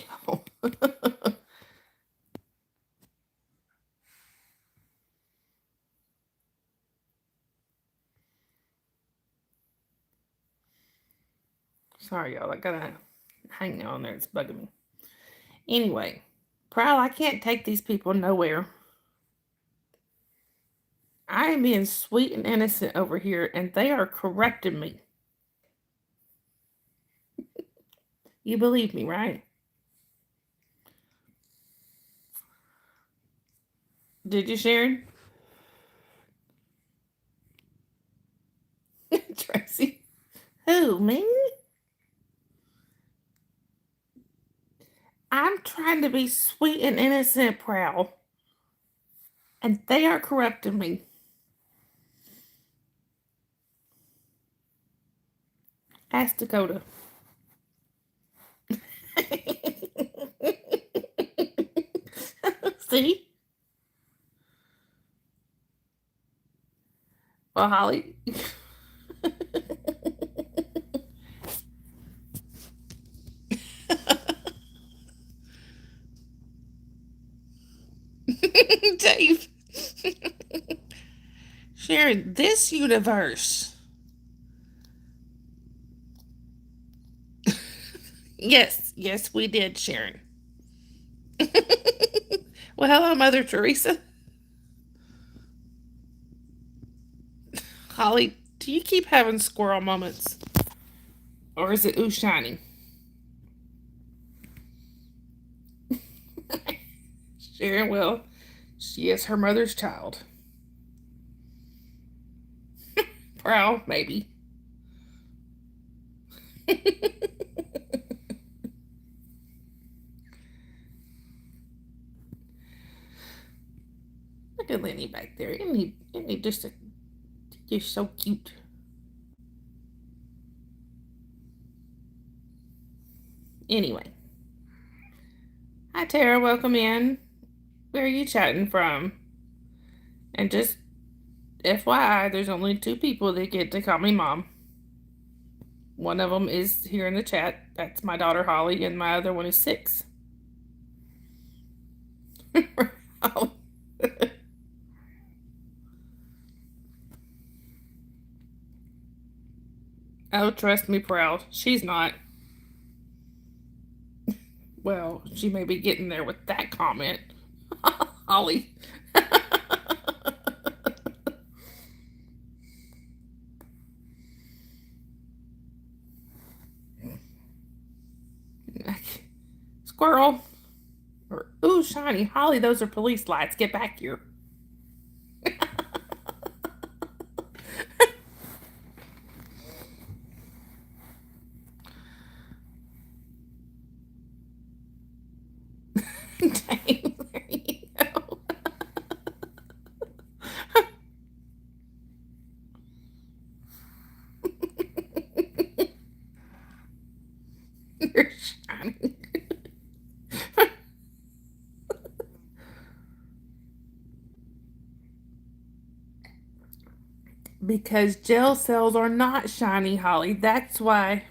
Sorry, y'all. I gotta hang on there. It's bugging me. Anyway, Prowl, I can't take these people nowhere. I am being sweet and innocent over here, and they are correcting me. You believe me, right? Did you, Sharon? Tracy? Who, me? I'm trying to be sweet and innocent, Prowl, and they are correcting me. Ask Dakota. See? Well, Holly. Dave. Sharon, this universe. Yes, we did, Sharon. Well, hello, Mother Teresa. Holly, do you keep having squirrel moments? Or is it ooh shiny? Sharon, well, she is her mother's child. Proud, maybe. Look at Lenny back there. Isn't he just so cute? Anyway. Hi, Tara. Welcome in. Where are you chatting from? And just FYI, there's only 2 people that get to call me mom. One of them is here in the chat. That's my daughter Holly, and my other one is 6. Oh. Oh, trust me, proud. She's not. Well, she may be getting there with that comment. Holly. Squirrel. Or, ooh, shiny. Holly, those are police lights. Get back here. Dang, there you go. You're shiny. Because gel cells are not shiny, Holly. That's why.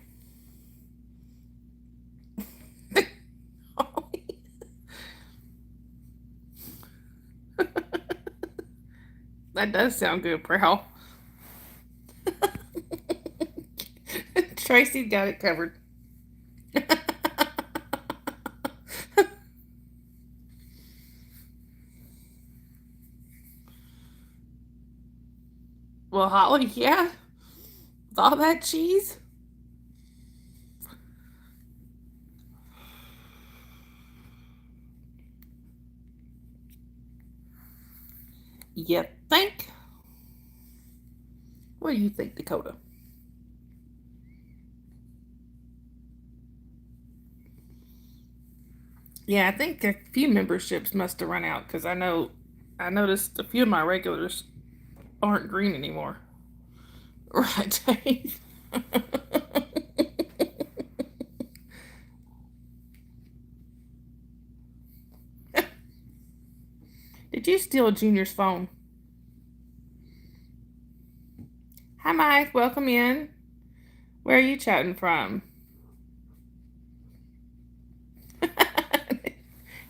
That does sound good, Prowl. Tracy got it covered. Well, Holly, yeah. With all that cheese. You think? What do you think, Dakota? Yeah, I think a few memberships must have run out because I noticed a few of my regulars aren't green anymore. Right, Dave? Did you steal Junior's phone? Hi, Mike. Welcome in. Where are you chatting from?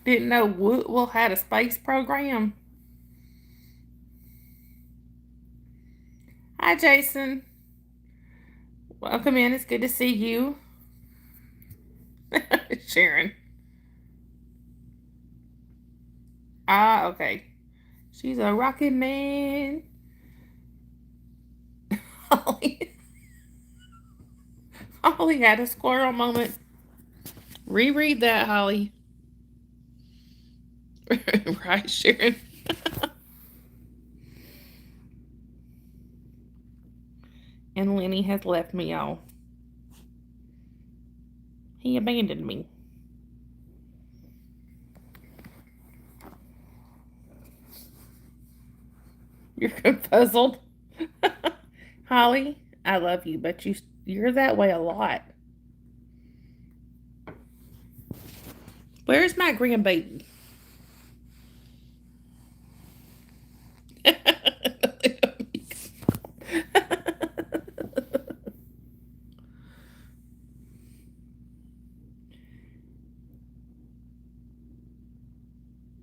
Didn't know Woodville had a space program. Hi, Jason. Welcome in. It's good to see you. Sharon. Ah, okay. She's a rocket man. Holly. Holly had a squirrel moment. Reread that, Holly. Right, Sharon. And Lenny has left me, y'all. He abandoned me. You're puzzled. Holly, I love you, but you're that way a lot. Where's my grandbaby?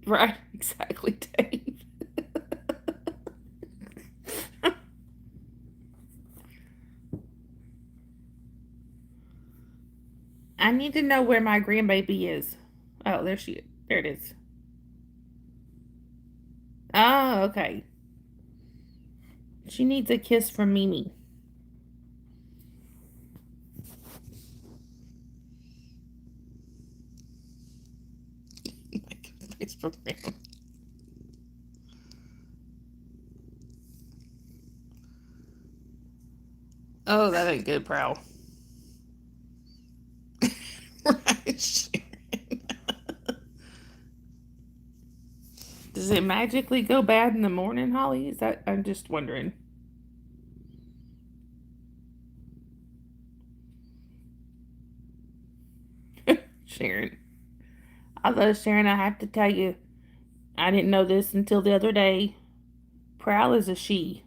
Right, exactly, Dave. I need to know where my grandbaby is. Oh, there she is. There it is. Oh, okay. She needs a kiss from Mimi. Oh, that ain't good, Prowl. Right, Sharon. Does it magically go bad in the morning, Holly? Is that, I'm just wondering. Sharon. Although, Sharon, I have to tell you, I didn't know this until the other day. Prowl is a she.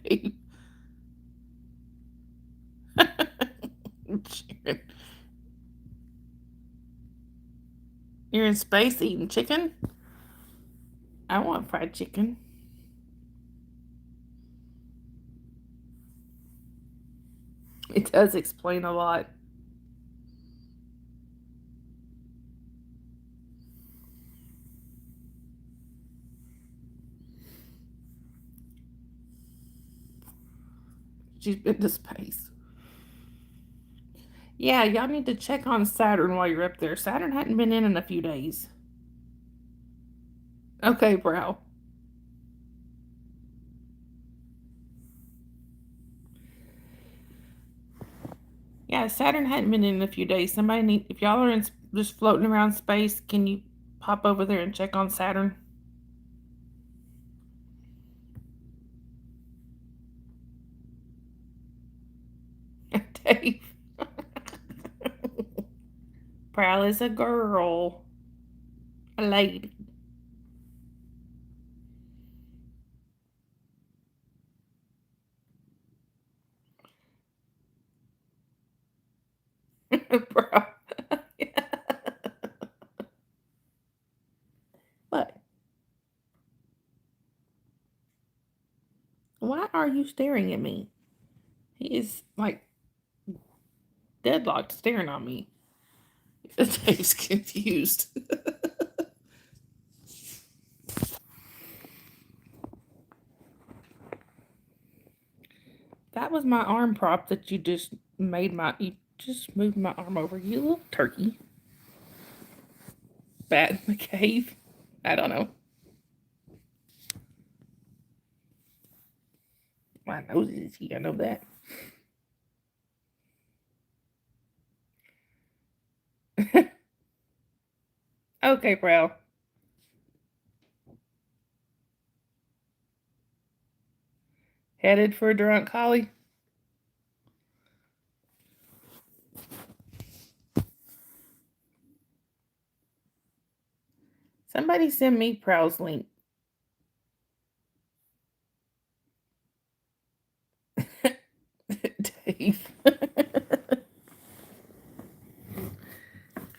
Dave. Sharon. You're in space eating chicken? I want fried chicken. It does explain a lot. She's been to space. Yeah, y'all need to check on Saturn while you're up there. Saturn hadn't been in a few days. Okay, bro. Yeah, Saturn hadn't been in a few days. Somebody need, if y'all are in, just floating around space, can you pop over there and check on Saturn? Dave. Prowl is a girl. A lady. Bro. What? Why are you staring at me? He is like deadlocked staring on me. Dave's confused. That was my arm prop that you just made my. You just moved my arm over, you little turkey. Bat in the cave. I don't know. My nose is itchy. I know that. Okay, bro. Headed for a drunk Holly. Somebody send me Prowl's link. Dave.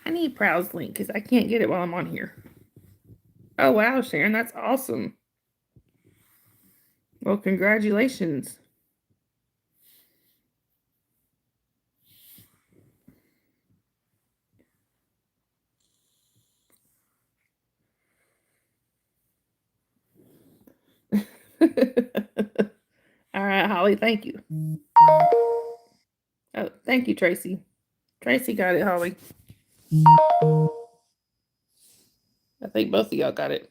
I need Prowl's link because I can't get it while I'm on here. Oh, wow, Sharon. That's awesome. Well, congratulations. All right, Holly. Thank you. Oh, thank you, Tracy. Tracy got it, Holly. I think both of y'all got it.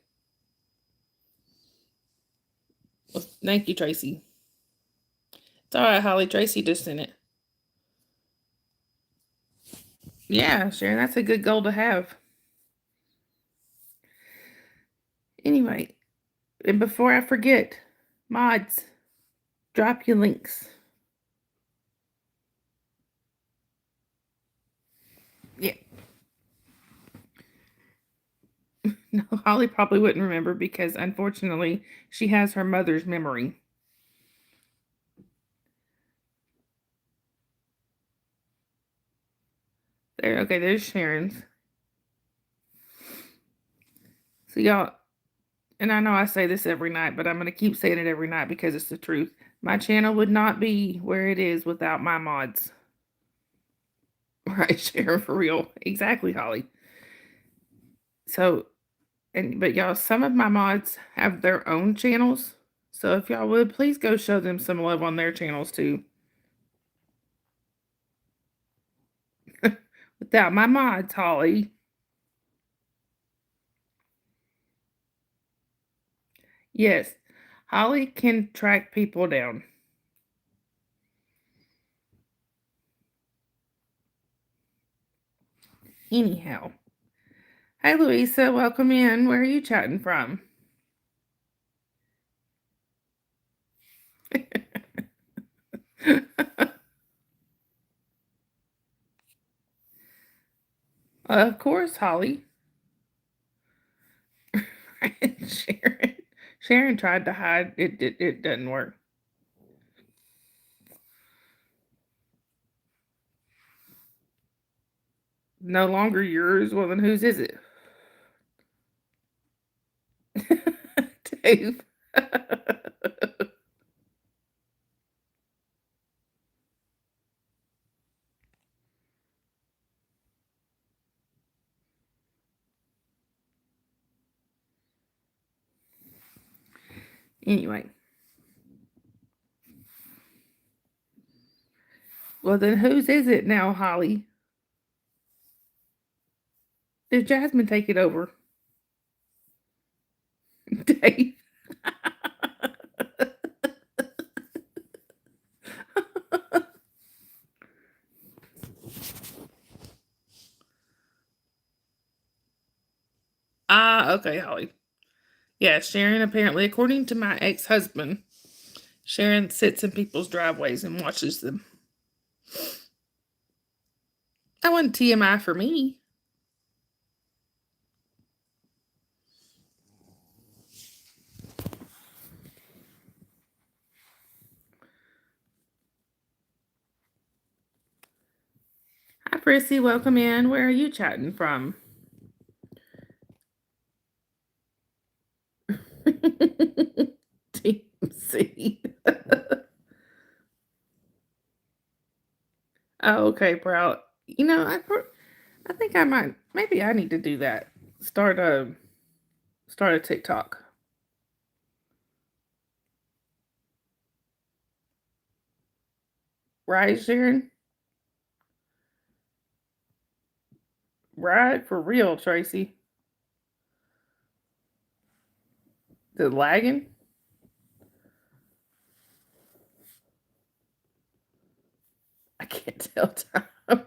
Well, thank you, Tracy. It's all right, Holly. Tracy just sent it. Yeah, Sharon, that's a good goal to have. Anyway, and before I forget, mods, drop your links. Yeah. No, Holly probably wouldn't remember because unfortunately she has her mother's memory. There, okay, there's Sharon's. So y'all, and I know I say this every night, but I'm gonna keep saying it every night because it's the truth. My channel would not be where it is without my mods. Right, Sharon, for real. Exactly, Holly. So, but y'all, some of my mods have their own channels. So if y'all would please go show them some love on their channels too. Without my mods, Holly. Yes, Holly can track people down. Anyhow. Hi, Louisa. Welcome in. Where are you chatting from? Of course, Holly. Sharon. Sharon tried to hide. It doesn't work. No longer yours. Well, then whose is it? Dave. Anyway. Well, then whose is it now, Holly? Did Jasmine take it over? Dave. Ah, okay, Holly. Yeah, Sharon apparently, according to my ex-husband, Sharon sits in people's driveways and watches them. That wasn't TMI for me. Hi, Prissy. Welcome in. Where are you chatting from? TMC. Oh, okay, Proud. You know, I think I might. Maybe I need to do that. Start a TikTok. Right, Sharon? Right, for real, Tracy. The lagging? I can't tell time.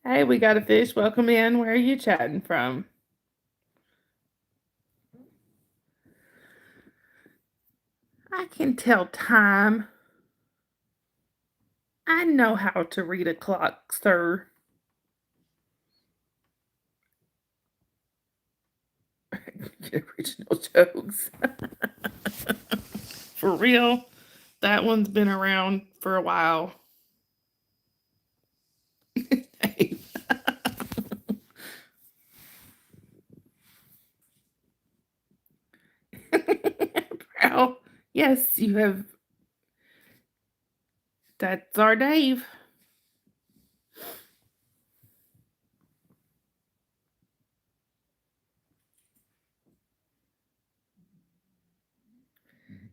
Hey, we got a fish. Welcome in. Where are you chatting from? I can tell time. I know how to read a clock, sir. Original jokes. For real, that one's been around for a while. Proud. Yes, you have. That's our Dave.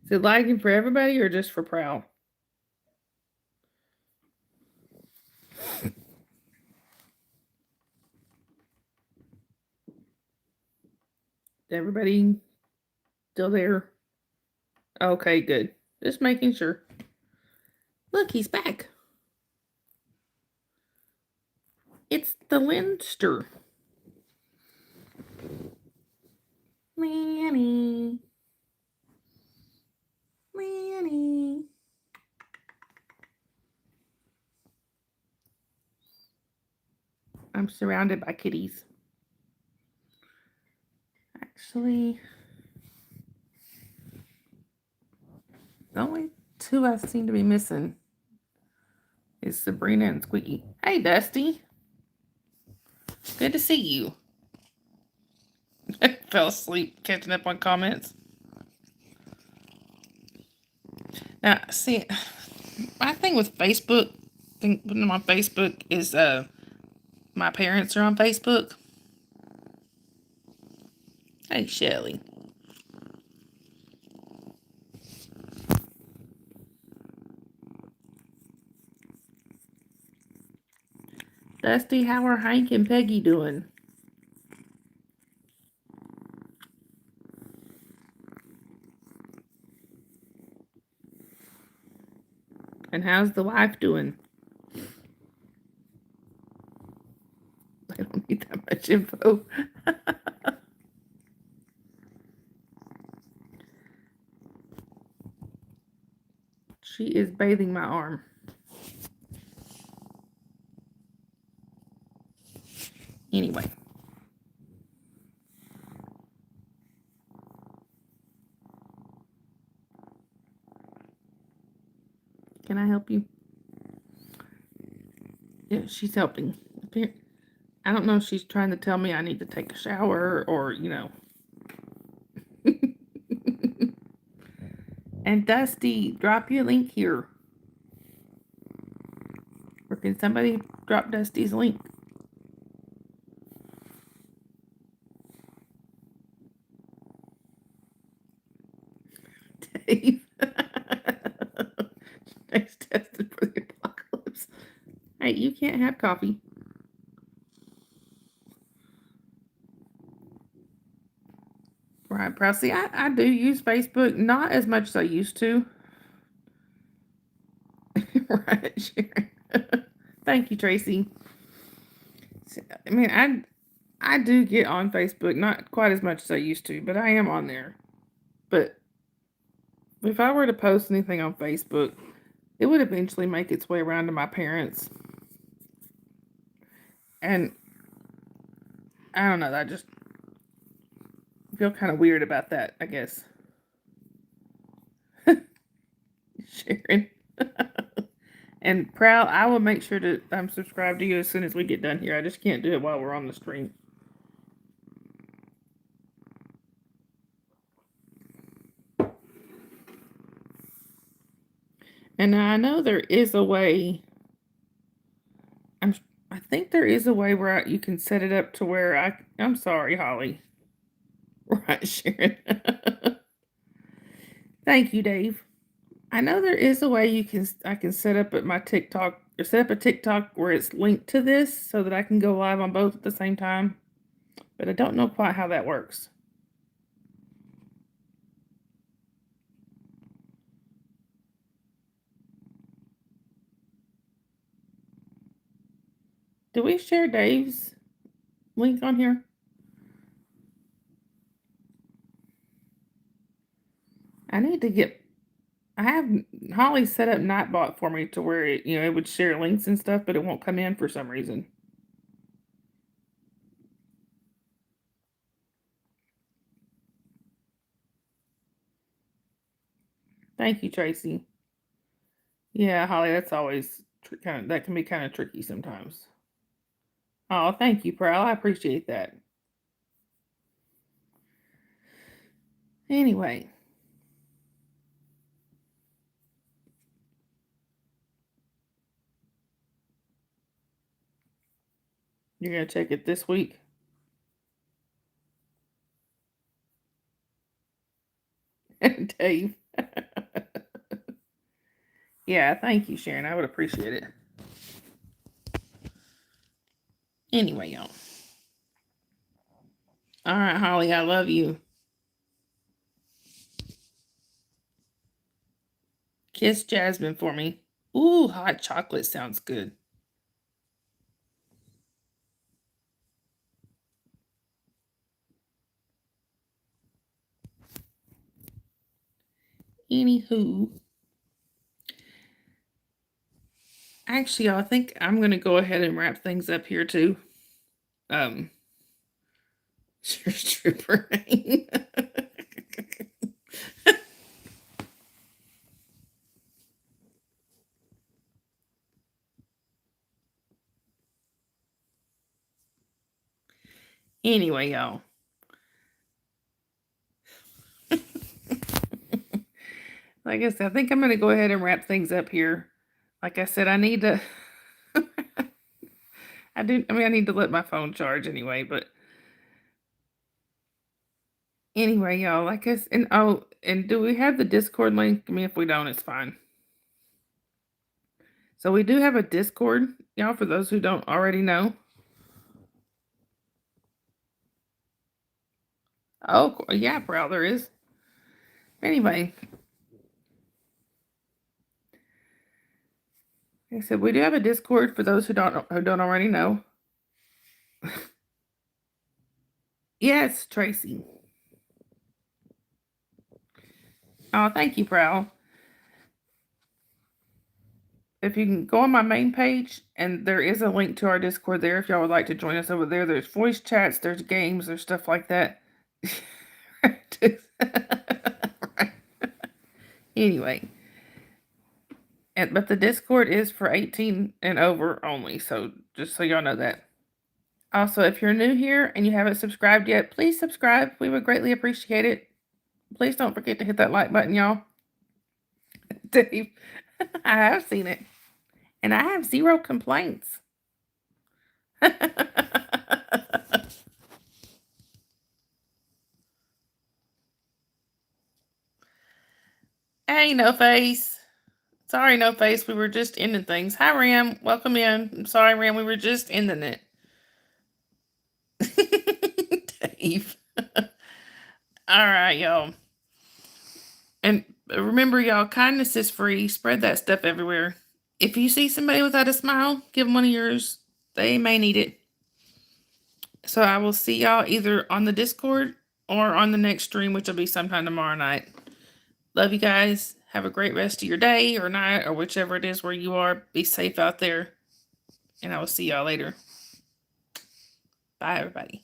Is it lagging for everybody or just for Prowl? Everybody still there? Okay, good. Just making sure. Look, he's back. It's the Leinster. Lanny. Lanny. I'm surrounded by kitties. Actually, the only two I seem to be missing is Sabrina and Squeaky. Hey, Dusty. Good to see you. Fell asleep catching up on comments. Now, see, my thing with Facebook, putting them on Facebook is my parents are on Facebook. Hey, Shelly. Dusty, how are Hank and Peggy doing? And how's the wife doing? I don't need that much info. She is bathing my arm. Anyway. Can I help you? Yeah, she's helping. I don't know if she's trying to tell me I need to take a shower or, And Dusty, drop your link here. Or can somebody drop Dusty's link? Dave. Next tested for the apocalypse. Hey, you can't have coffee. Right, Presley. I do use Facebook, not as much as I used to. Right, Sharon. Thank you, Tracy. I mean, I do get on Facebook, not quite as much as I used to, but I am on there. But if I were to post anything on Facebook, it would eventually make its way around to my parents. And I don't know, I just feel kind of weird about that, I guess. Sharon. And Prowl, I will make sure that I'm subscribed to you as soon as we get done here. I just can't do it while we're on the stream. And I know there is a way. I think there is a way where you can set it up to where I'm sorry, Holly. Right, Sharon. Thank you, Dave. I know there is a way I can set up at my TikTok or set up a TikTok where it's linked to this so that I can go live on both at the same time. But I don't know quite how that works. Do we share Dave's link on here? I need to get. I have Holly set up Nightbot for me to where it would share links and stuff, but it won't come in for some reason. Thank you, Tracy. Yeah, Holly, that's always that can be kind of tricky sometimes. Oh, thank you, Prowl. I appreciate that. Anyway. You're going to check it this week? Dave. Yeah, thank you, Sharon. I would appreciate it. Anyway, y'all. All right, Holly, I love you. Kiss Jasmine for me. Ooh, hot chocolate sounds good. Anywho. Actually, I think I'm going to go ahead and wrap things up here, too. Trooper. Anyway, y'all. Like I said, I think I'm going to go ahead and wrap things up here. Like I said, I need to. I need to let my phone charge anyway, but anyway, y'all, like us, and do we have the Discord link? I mean, if we don't, it's fine. So we do have a Discord, y'all, for those who don't already know. Oh, yeah, Proud there is. Anyway, like I said, we do have a Discord for those who don't already know. Yes, Tracy. Oh, thank you, Prowl. If you can go on my main page, and there is a link to our Discord there if y'all would like to join us over there. There's voice chats, there's games, there's stuff like that. Right. Anyway, but the Discord is for 18 and over only, so just so y'all know that. Also, if you're new here and you haven't subscribed yet, please subscribe. We would greatly appreciate it. Please don't forget to hit that like button, y'all. Dave, I have seen it, and I have 0 complaints. Hey, No Face. Sorry, No Face. We were just ending things. Hi, Ram. Welcome in. I'm sorry, Ram. We were just ending it. Dave. All right, y'all. And remember, y'all, kindness is free. Spread that stuff everywhere. If you see somebody without a smile, give them one of yours. They may need it. So I will see y'all either on the Discord or on the next stream, which will be sometime tomorrow night. Love you guys. Have a great rest of your day or night or whichever it is where you are. Be safe out there. And I will see y'all later. Bye, everybody.